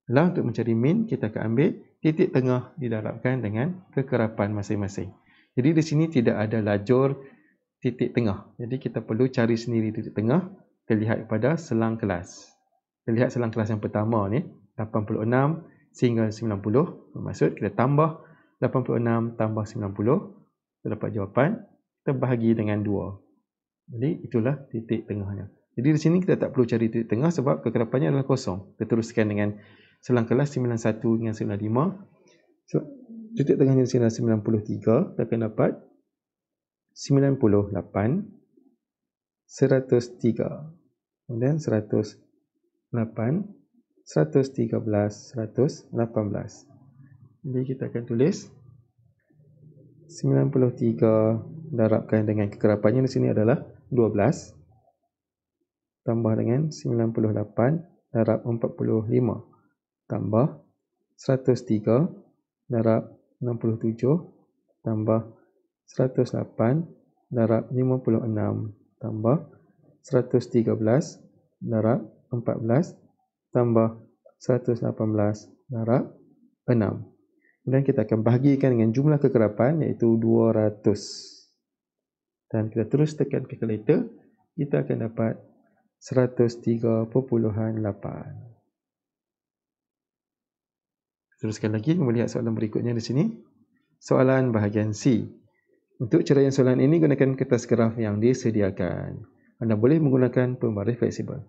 Untuk mencari min, kita akan ambil titik tengah didarabkan dengan kekerapan masing-masing. Jadi di sini tidak ada lajur titik tengah. Jadi kita perlu cari sendiri titik tengah. Kita lihat pada selang kelas. Kita lihat selang kelas yang pertama ni, 86 sehingga 90. Bermaksud kita tambah 86 tambah 90. Kita dapat jawapan. Kita bahagi dengan 2. Jadi itulah titik tengahnya. Jadi di sini kita tak perlu cari titik tengah sebab kekerapannya adalah kosong. Kita teruskan dengan selang kelas 91 dengan 95. So, titik tengahnya di sini adalah 93. Kita akan dapat 98, 103, kemudian 108, 113, 118. Jadi kita akan tulis 93 darabkan dengan kekerapannya di sini adalah 12 tambah dengan 98 darab 45 tambah 103 darab 67 tambah 108 darab 56 tambah 113 darab 14 tambah 118 darab 6. Kemudian kita akan bahagikan dengan jumlah kekerapan iaitu 200. Dan kita terus tekan calculator, kita akan dapat 103.8. Teruskan lagi, melihat soalan berikutnya di sini. Soalan bahagian C. Untuk ceraian soalan ini, gunakan kertas graf yang disediakan. Anda boleh menggunakan pembaris fleksibel.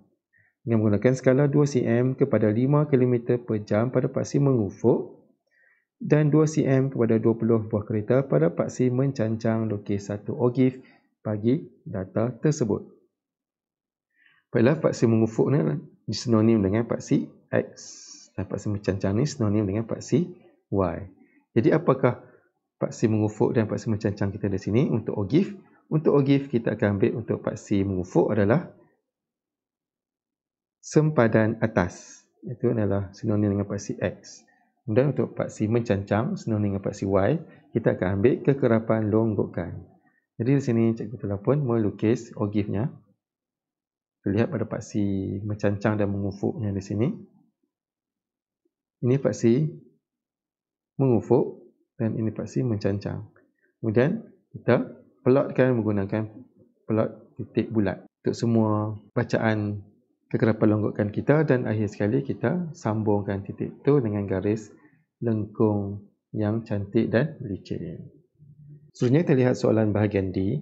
Dengan menggunakan skala 2 cm kepada 5 km per jam pada paksi mengufuk dan 2 cm kepada 20 buah kereta pada paksi mencancang, lukis satu ogif bagi data tersebut. Baiklah, paksi mengufuk ni disinonim dengan paksi X dan paksi mencancang ni sinonim dengan paksi Y. Jadi apakah paksi mengufuk dan paksi mencancang kita di sini untuk ogif? Untuk ogif kita akan ambil untuk paksi mengufuk adalah sempadan atas. Itu adalah sinonim dengan paksi X. Kemudian untuk paksi mencancang sinonim dengan paksi Y, kita akan ambil kekerapan longgokan. Jadi di sini cikgu telah pun melukis ogifnya. Lihat pada paksi mencancang dan mengufuknya di sini. Ini paksi mengufuk dan ini paksi mencancang. Kemudian kita plotkan menggunakan plot titik bulat untuk semua bacaan kekerapan longgokan kita, dan akhir sekali kita sambungkan titik itu dengan garis lengkung yang cantik dan licin. Seterusnya kita lihat soalan bahagian D.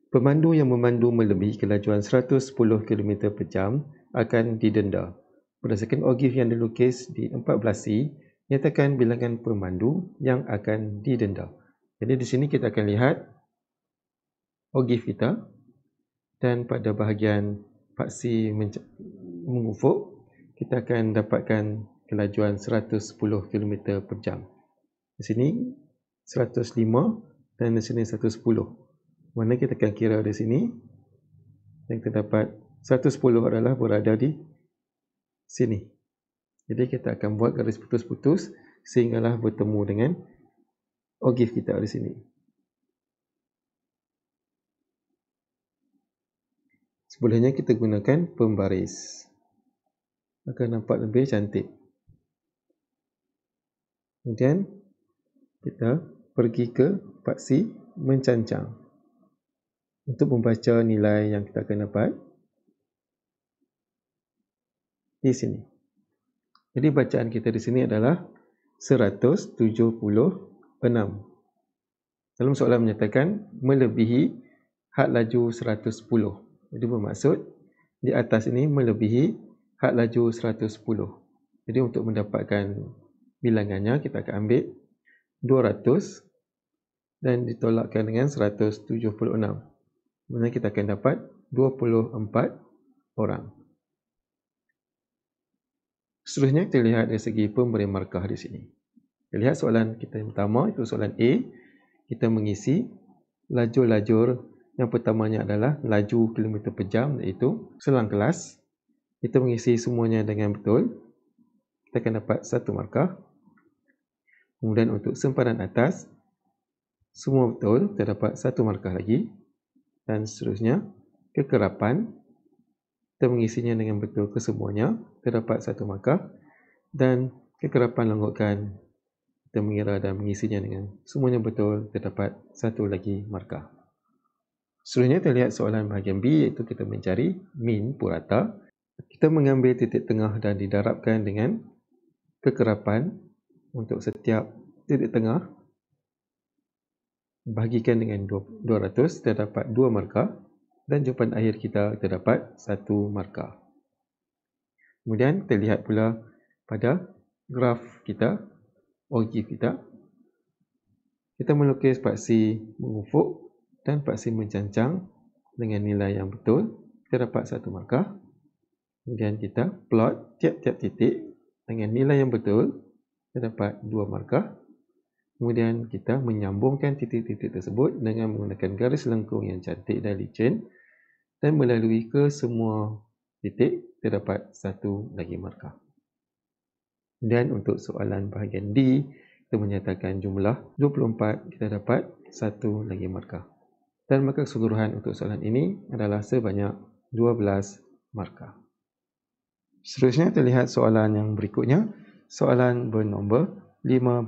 Pemandu yang memandu melebihi kelajuan 110 km per jam akan didenda. Berdasarkan ogif yang dilukis di 14C, nyatakan bilangan pemandu yang akan didenda. Jadi di sini kita akan lihat ogif kita, dan pada bahagian paksi mengufuk, kita akan dapatkan kelajuan 110 km per jam. Di sini 105 dan di sini 110. Mana kita akan kira di sini, dan kita dapat 110 adalah berada di sini. Jadi kita akan buat garis putus-putus sehinggalah bertemu dengan OGIF kita di sini. Sebelumnya kita gunakan pembaris, akan nampak lebih cantik. Kemudian kita pergi ke paksi mencancang untuk membaca nilai yang kita akan dapat di sini. Jadi bacaan kita di sini adalah 176. Dalam soalan menyatakan melebihi had laju 110. Jadi bermaksud di atas ini melebihi had laju 110. Jadi untuk mendapatkan bilangannya kita akan ambil 200 dan ditolakkan dengan 176. Kemudian kita akan dapat 24 orang. Seterusnya kita lihat dari segi pemberian markah di sini. Kita lihat soalan kita yang pertama, itu soalan A. Kita mengisi lajur-lajur. Yang pertamanya adalah laju kilometer per jam, iaitu selang kelas. Kita mengisi semuanya dengan betul. Kita akan dapat 1 markah. Kemudian untuk sempadan atas, semua betul, kita dapat 1 markah lagi. Dan seterusnya, kekerapan. Kita mengisinya dengan betul kesemuanya, terdapat 1 markah. Dan kekerapan longgokan, kita mengira dan mengisinya dengan semuanya betul, terdapat 1 lagi markah. Seterusnya kita lihat soalan bahagian B, iaitu kita mencari min purata. Kita mengambil titik tengah dan didarabkan dengan kekerapan untuk setiap titik tengah. Bahagikan dengan 200, terdapat 2 markah. Dan jawapan akhir kita terdapat 1 markah. Kemudian kita lihat pula pada graf kita, OGIF kita. Kita melukis paksi mengufuk dan paksi mencancang dengan nilai yang betul. Kita dapat 1 markah. Kemudian kita plot tiap-tiap titik dengan nilai yang betul. Kita dapat 2 markah. Kemudian kita menyambungkan titik-titik tersebut dengan menggunakan garis lengkung yang cantik dan licin. Dan melalui ke semua titik, terdapat 1 lagi markah. Dan untuk soalan bahagian D, kita menyatakan jumlah 24, kita dapat 1 lagi markah. Dan maka keseluruhan untuk soalan ini adalah sebanyak 12 markah. Seterusnya kita lihat soalan yang berikutnya, soalan bernombor 15.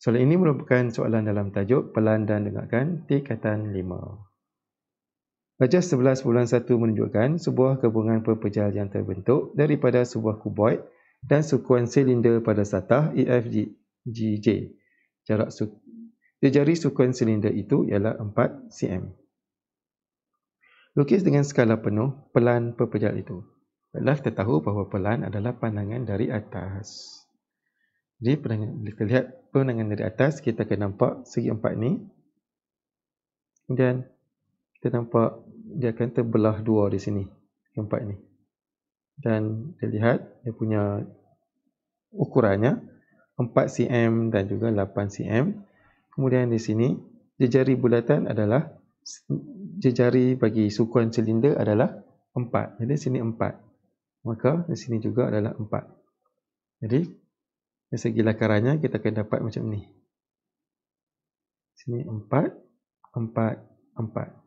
Soalan ini merupakan soalan dalam tajuk pelan dan dengarkan tingkatan 5. Baca 11.1 menunjukkan sebuah gabungan perpejal yang terbentuk daripada sebuah kuboid dan sukuan silinder pada satah EFGJ. Jarak jari sukuan silinder itu ialah 4 cm. Lukis dengan skala penuh pelan perpejal itu. Baiklah, kita tahu bahawa pelan adalah pandangan dari atas. Jadi bila kita lihat pandangan dari atas, kita akan nampak segi 4 ni. Kemudian kita nampak dia akan terbelah 2 di sini, 4 ni. Dan kita lihat dia punya ukurannya 4 cm dan juga 8 cm. Kemudian di sini jejari bulatan adalah jejari bagi sukuan silinder adalah 4. Jadi sini 4. Maka di sini juga adalah 4. Jadi dari segi lakarannya kita akan dapat macam ni. Sini 4, 4, 4.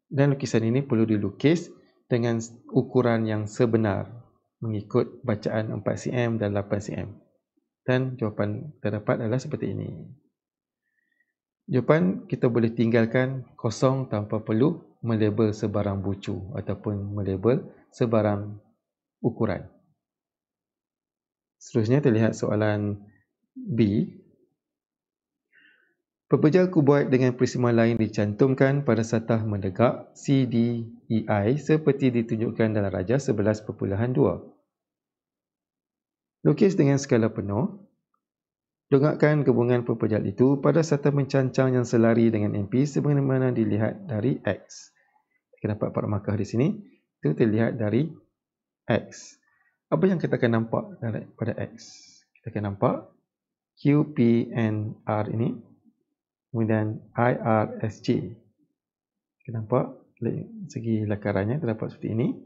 Dan lukisan ini perlu dilukis dengan ukuran yang sebenar mengikut bacaan 4 cm dan 8 cm. Dan jawapan terdapat adalah seperti ini. Jawapan kita boleh tinggalkan kosong tanpa perlu melabel sebarang bucu ataupun melabel sebarang ukuran. Seterusnya kita lihat soalan B. Perpejal kuboid dengan prisma lain dicantumkan pada satah mendegak CDEI seperti ditunjukkan dalam rajah 11.2. Lukis dengan skala penuh. Dongakkan gabungan perpejal itu pada satah mencancang yang selari dengan MP sebagaimana dilihat dari X. Kita dapat 4 markah di sini. Itu terlihat dari X. Apa yang kita akan nampak pada X? Kita akan nampak Q, P, N, R ini. Kemudian IRSJ. Kita nampak segi lakarannya terdapat seperti ini.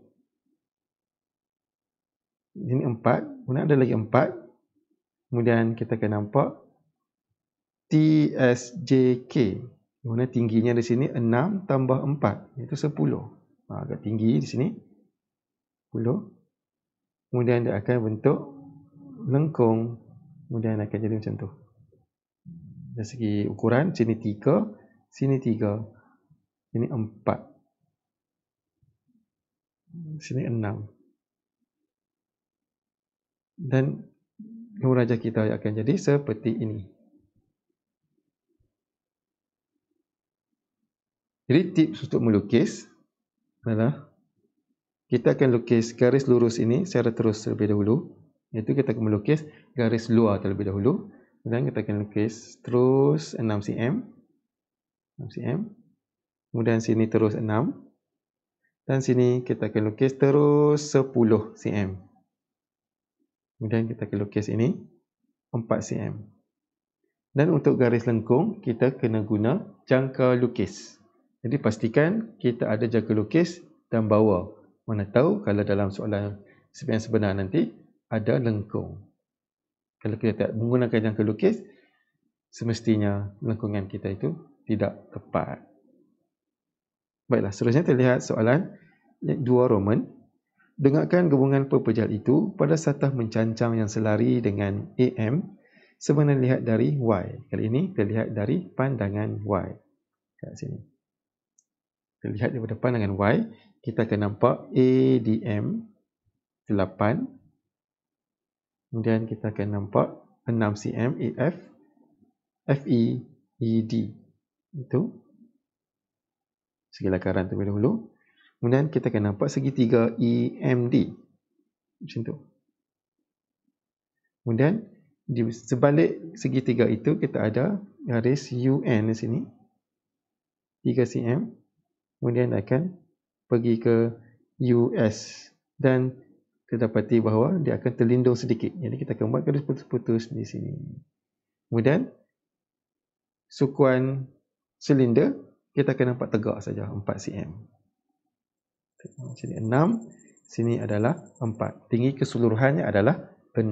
Ini 4. Kemudian ada lagi 4. Kemudian kita akan nampak TSJK. Mana tingginya di sini 6 tambah 4, iaitu 10. Agak tinggi di sini. 10. Kemudian dia akan bentuk lengkung. Kemudian akan jadi macam tu. Dari segi ukuran, sini 3, sini 3. Sini 4. Sini 6. Dan rajah kita akan jadi seperti ini. Jadi tips untuk melukis adalah kita akan lukis garis lurus ini secara terus terlebih dahulu. Iaitu kita akan melukis garis luar terlebih dahulu. Dan kita akan lukis terus 6 cm. 6 cm. Kemudian sini terus 6. Dan sini kita akan lukis terus 10 cm. Kemudian kita akan lukis ini 4 cm. Dan untuk garis lengkung, kita kena guna jangka lukis. Jadi pastikan kita ada jangka lukis dan bawah. Mana tahu kalau dalam soalan yang sebenar nanti ada lengkung. Kalau kita tak menggunakan jangka lukis, semestinya lengkungan kita itu tidak tepat. Baiklah, seterusnya kita lihat soalan 2 Roman. Dengarkan gabungan perpejal itu pada satah mencancang yang selari dengan AM sebenarnya lihat dari Y. Kali ini kita lihat dari pandangan Y. Kat sini. Kita lihat daripada pandangan Y, kita akan nampak ADM 8. Kemudian kita akan nampak 6 cm AF FEED. Itu segi lakaran terlebih dahulu. Kemudian kita akan nampak segitiga EMD. Macam tu. Kemudian di sebalik segitiga itu kita ada garis UN di sini. 3 cm. Kemudian akan pergi ke US. Dan kita dapati bahawa dia akan terlindung sedikit. Jadi kita akan buat garis putus-putus di sini. Kemudian sukuan silinder kita akan nampak tegak saja 4 cm. Sini 6, sini adalah 4. Tinggi keseluruhannya adalah 6.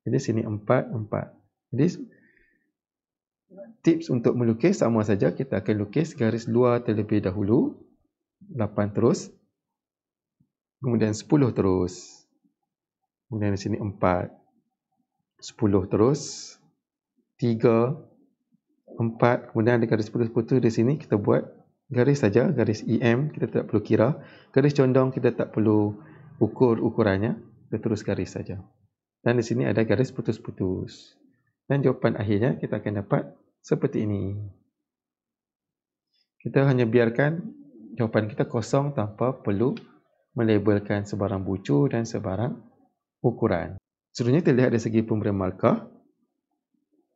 Jadi sini 4, 4. Jadi tips untuk melukis sama saja, kita akan lukis garis luar terlebih dahulu. 8 terus. Kemudian 10 terus. Kemudian di sini 4. 10 terus. 3. 4. Kemudian ada garis putus-putus di sini. Kita buat garis saja. Garis EM. Kita tak perlu kira. Garis condong kita tak perlu ukur ukurannya. Kita terus garis saja. Dan di sini ada garis putus-putus. Dan jawapan akhirnya kita akan dapat seperti ini. Kita hanya biarkan jawapan kita kosong tanpa perlu melabelkan sebarang bucu dan sebarang ukuran. Seterusnya kita lihat dari segi pemberian markah.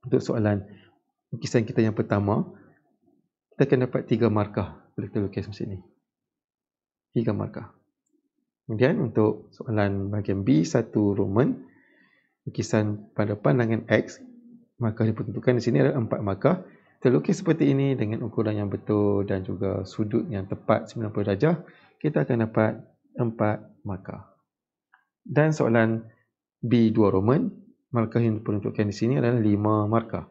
Untuk soalan lukisan kita yang pertama, kita akan dapat 3 markah bila kita lukis macam ini. 3 markah. Kemudian untuk soalan bahagian B1 Roman, lukisan pada pandangan X, markah dipertentukan di sini adalah 4 markah. Kita lukis seperti ini dengan ukuran yang betul dan juga sudut yang tepat 90 darjah, kita akan dapat 4 markah. Dan soalan B2 Roman, markah yang diperuntukkan di sini adalah 5 markah.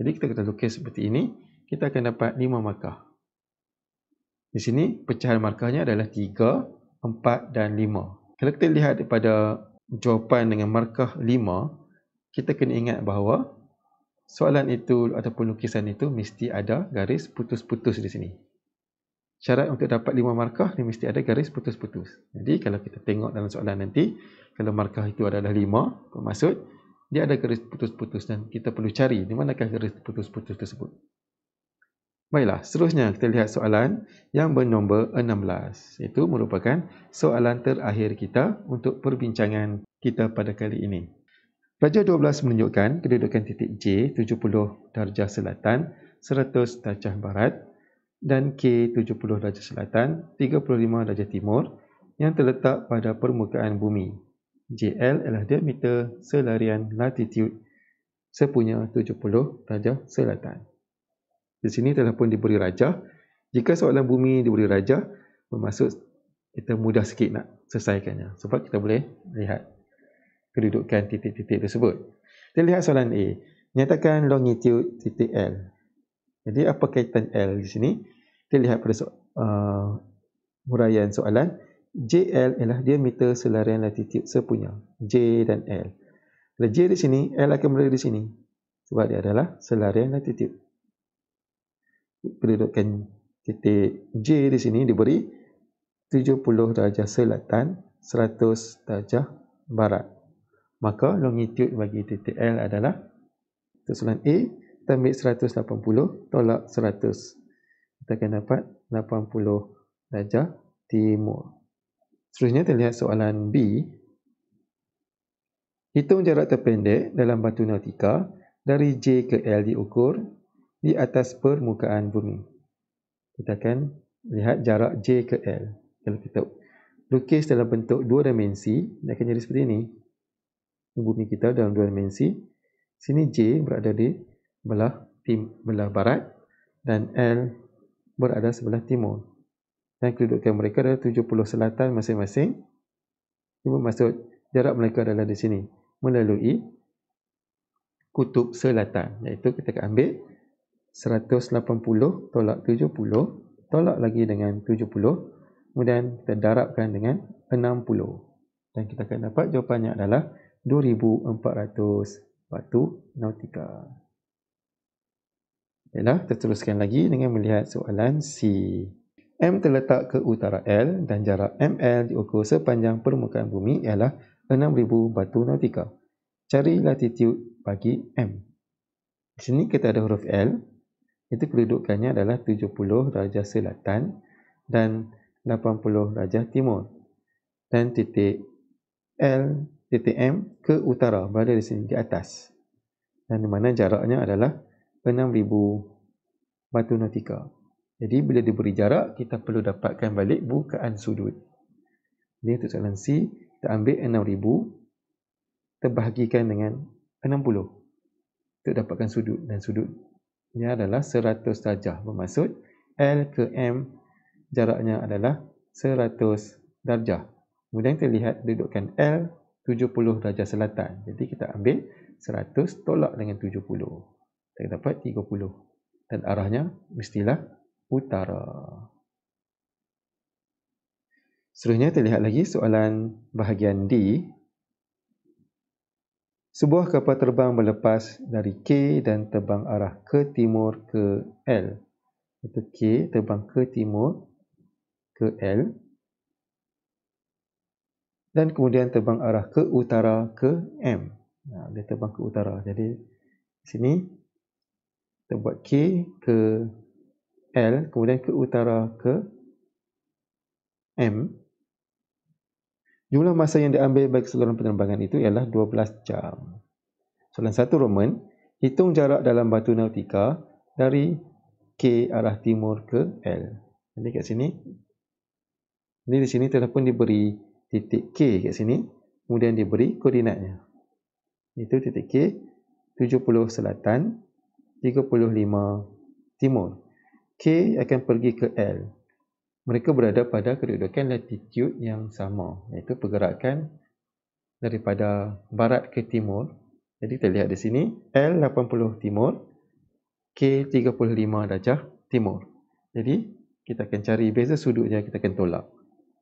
Jadi kita akan lukis seperti ini, kita akan dapat 5 markah. Di sini pecahan markahnya adalah 3, 4 dan 5. Kalau kita lihat daripada jawapan dengan markah 5, kita kena ingat bahawa soalan itu ataupun lukisan itu mesti ada garis putus-putus di sini. Syarat untuk dapat 5 markah, dia mesti ada garis putus-putus. Jadi kalau kita tengok dalam soalan nanti, kalau markah itu adalah 5, bermaksud dia ada garis putus-putus dan kita perlu cari di manakah garis putus-putus tersebut. Baiklah, seterusnya kita lihat soalan yang bernombor 16. Itu merupakan soalan terakhir kita untuk perbincangan kita pada kali ini. Pelajar 12 menunjukkan kedudukan titik J 70 darjah selatan, 100 darjah barat dan K 70 darjah selatan, 35 darjah timur yang terletak pada permukaan bumi. JL adalah diameter selarian latitude sepunya 70 darjah selatan. Di sini telah pun diberi rajah. Jika soalan bumi diberi rajah, bermaksud kita mudah sikit nak selesaikannya. Sebab kita boleh lihat kedudukan titik-titik tersebut. Kita lihat soalan A. Nyatakan longitude titik L. Jadi apa kaitan L di sini? Kita lihat pada huraian soalan. JL ialah diameter selarian latitude sepunya. J dan L. Kalau J di sini, L akan berada di sini. Sebab dia adalah selarian latitude. Kedudukan titik J di sini diberi 70 darjah selatan, 100 darjah barat. Maka longitude bagi titik L adalah, untuk soalan A, kita ambil 180 tolak 100. Kita akan dapat 80 darjah timur. Seterusnya kita lihat soalan B. Hitung jarak terpendek dalam batu nautika dari J ke L diukur di atas permukaan bumi. Kita akan lihat jarak J ke L. Kalau kita lukis dalam bentuk dua dimensi, dia akan jadi seperti ini. Bumi kita dalam dua dimensi. Sini J berada di belah barat dan L berada sebelah timur. Dan kedudukan mereka adalah 70 selatan masing-masing. Ini bermaksud jarak mereka adalah di sini melalui kutub selatan. Iaitu kita akan ambil 180 tolak 70 tolak lagi dengan 70. Kemudian kita darabkan dengan 60. Dan kita akan dapat jawapannya adalah 2400 batu nautika. Baiklah, kita teruskan lagi dengan melihat soalan C. M terletak ke utara L dan jarak ML diukur sepanjang permukaan bumi ialah 6000 batu nautika. Cari latitude bagi M. Di sini kita ada huruf L. Itu kedudukannya adalah 70 darjah selatan dan 80 darjah timur. Dan titik L, titik M ke utara, berada di sini, di atas. Dan di mana jaraknya adalah 6000 batu nautika. Jadi bila diberi jarak, kita perlu dapatkan balik bukaan sudut. Jadi untuk soalan C, kita ambil 6000 terbahagikan dengan 60 untuk dapatkan sudut. Dan sudutnya adalah 100 darjah. Bermaksud L ke M jaraknya adalah 100 darjah. Kemudian kita lihat kedudukan L 70 darjah selatan. Jadi kita ambil 100 tolak dengan 70. Kita dapat 30. Dan arahnya mestilah utara. Seterusnya kita lihat lagi soalan bahagian D. Sebuah kapal terbang berlepas dari K dan terbang arah ke timur ke L. Itu K terbang ke timur ke L. Dan kemudian terbang arah ke utara ke M. Dia terbang ke utara. Jadi di sini kita buat K ke L, kemudian ke utara ke M. Jumlah masa yang diambil bagi keseluruhan penerbangan itu ialah 12 jam. Soalan 1 Roman, hitung jarak dalam batu nautika dari K arah timur ke L. Jadi kat sini, di sini telah pun diberi titik K kat sini, kemudian diberi koordinatnya. Itu titik K 70 selatan, 35 timur. K akan pergi ke L. Mereka berada pada kedudukan latitude yang sama, iaitu pergerakan daripada barat ke timur. Jadi kita lihat di sini, L 80 timur, K 35 darjah timur. Jadi kita akan cari beza sudutnya, kita akan tolak.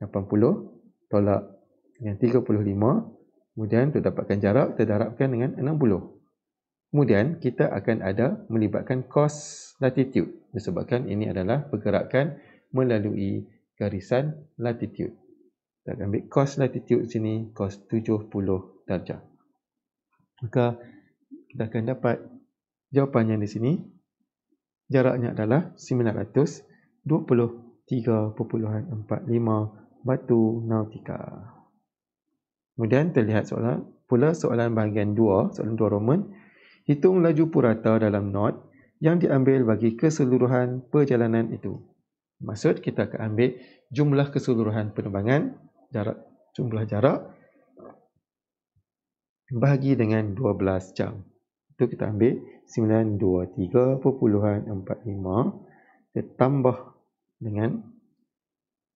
80 tolak dengan 35, kemudian untuk dapatkan jarak, kita darabkan dengan 60. Kemudian kita akan ada melibatkan cos latitude, disebabkan ini adalah pergerakan melalui garisan latitude. Kita akan ambil cos latitude sini, cos 70 darjah. Maka kita akan dapat jawapannya di sini. Jaraknya adalah 923.45 batu nautika. Kemudian kita lihat soalan bahagian 2, soalan 2 Roman. Hitung laju purata dalam knot yang diambil bagi keseluruhan perjalanan itu. Maksud kita akan ambil jumlah keseluruhan penerbangan, jumlah jarak bahagi dengan 12 jam. Itu kita ambil 923.45 ditambah dengan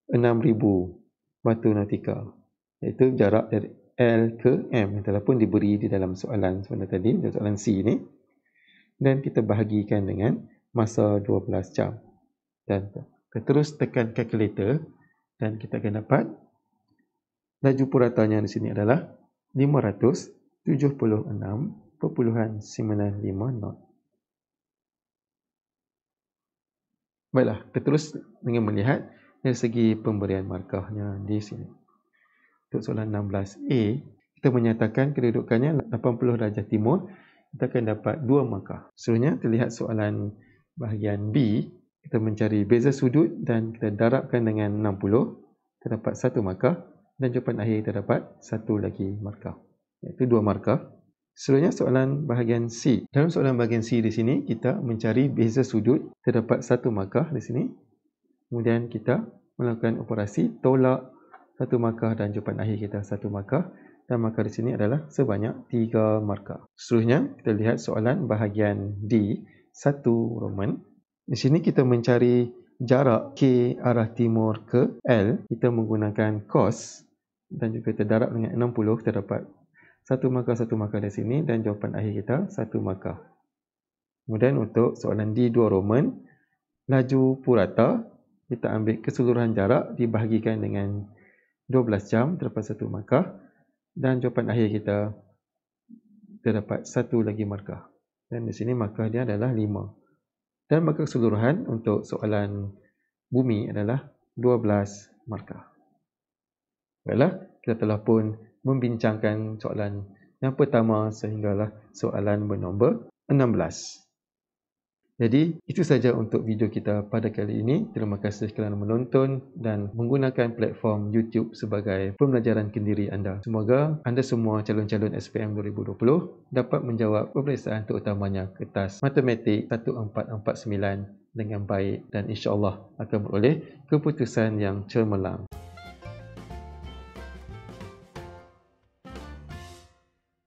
6,000 batu nautika. Iaitu jarak dari L ke M yang telah pun diberi di dalam soalan tadi, soalan C ni. dan kita bahagikan dengan masa 12 jam. Dan kita terus tekan kalkulator dan kita akan dapat laju puratanya di sini adalah 576.95 knot. Baiklah, kita terus dengan melihat dari segi pemberian markahnya di sini. Untuk soalan 16A, kita menyatakan kedudukannya 80 darjah timur, kita akan dapat 2 markah. Seterusnya, kita lihat soalan bahagian B, kita mencari beza sudut dan kita darabkan dengan 60, kita dapat 1 markah, dan jawapan akhir kita dapat 1 lagi markah, iaitu 2 markah. Seterusnya soalan bahagian C. Dalam soalan bahagian C di sini, kita mencari beza sudut, kita dapat 1 markah di sini. Kemudian kita melakukan operasi tolak 1 markah dan jawapan akhir kita 1 markah. Dan markah di sini adalah sebanyak 3 markah. Seterusnya, kita lihat soalan bahagian D, 1 Roman. Di sini kita mencari jarak K arah timur ke L. Kita menggunakan cos dan juga kita darab dengan 60, kita dapat 1 markah di sini dan jawapan akhir kita 1 markah. Kemudian untuk soalan D2 Roman, laju purata, kita ambil keseluruhan jarak dibahagikan dengan 12 jam, terdapat 1 markah, dan jawapan akhir kita terdapat 1 lagi markah. Dan di sini markah dia adalah 5. Dan markah keseluruhan untuk soalan bumi adalah 12 markah. Baiklah, kita telah pun membincangkan soalan yang pertama sehinggalah soalan bernombor 16. Jadi, itu saja untuk video kita pada kali ini. Terima kasih kerana menonton dan menggunakan platform YouTube sebagai pembelajaran kendiri anda. Semoga anda semua calon-calon SPM 2020 dapat menjawab peperiksaan terutamanya kertas Matematik 1449 dengan baik dan insya-Allah akan beroleh keputusan yang cemerlang.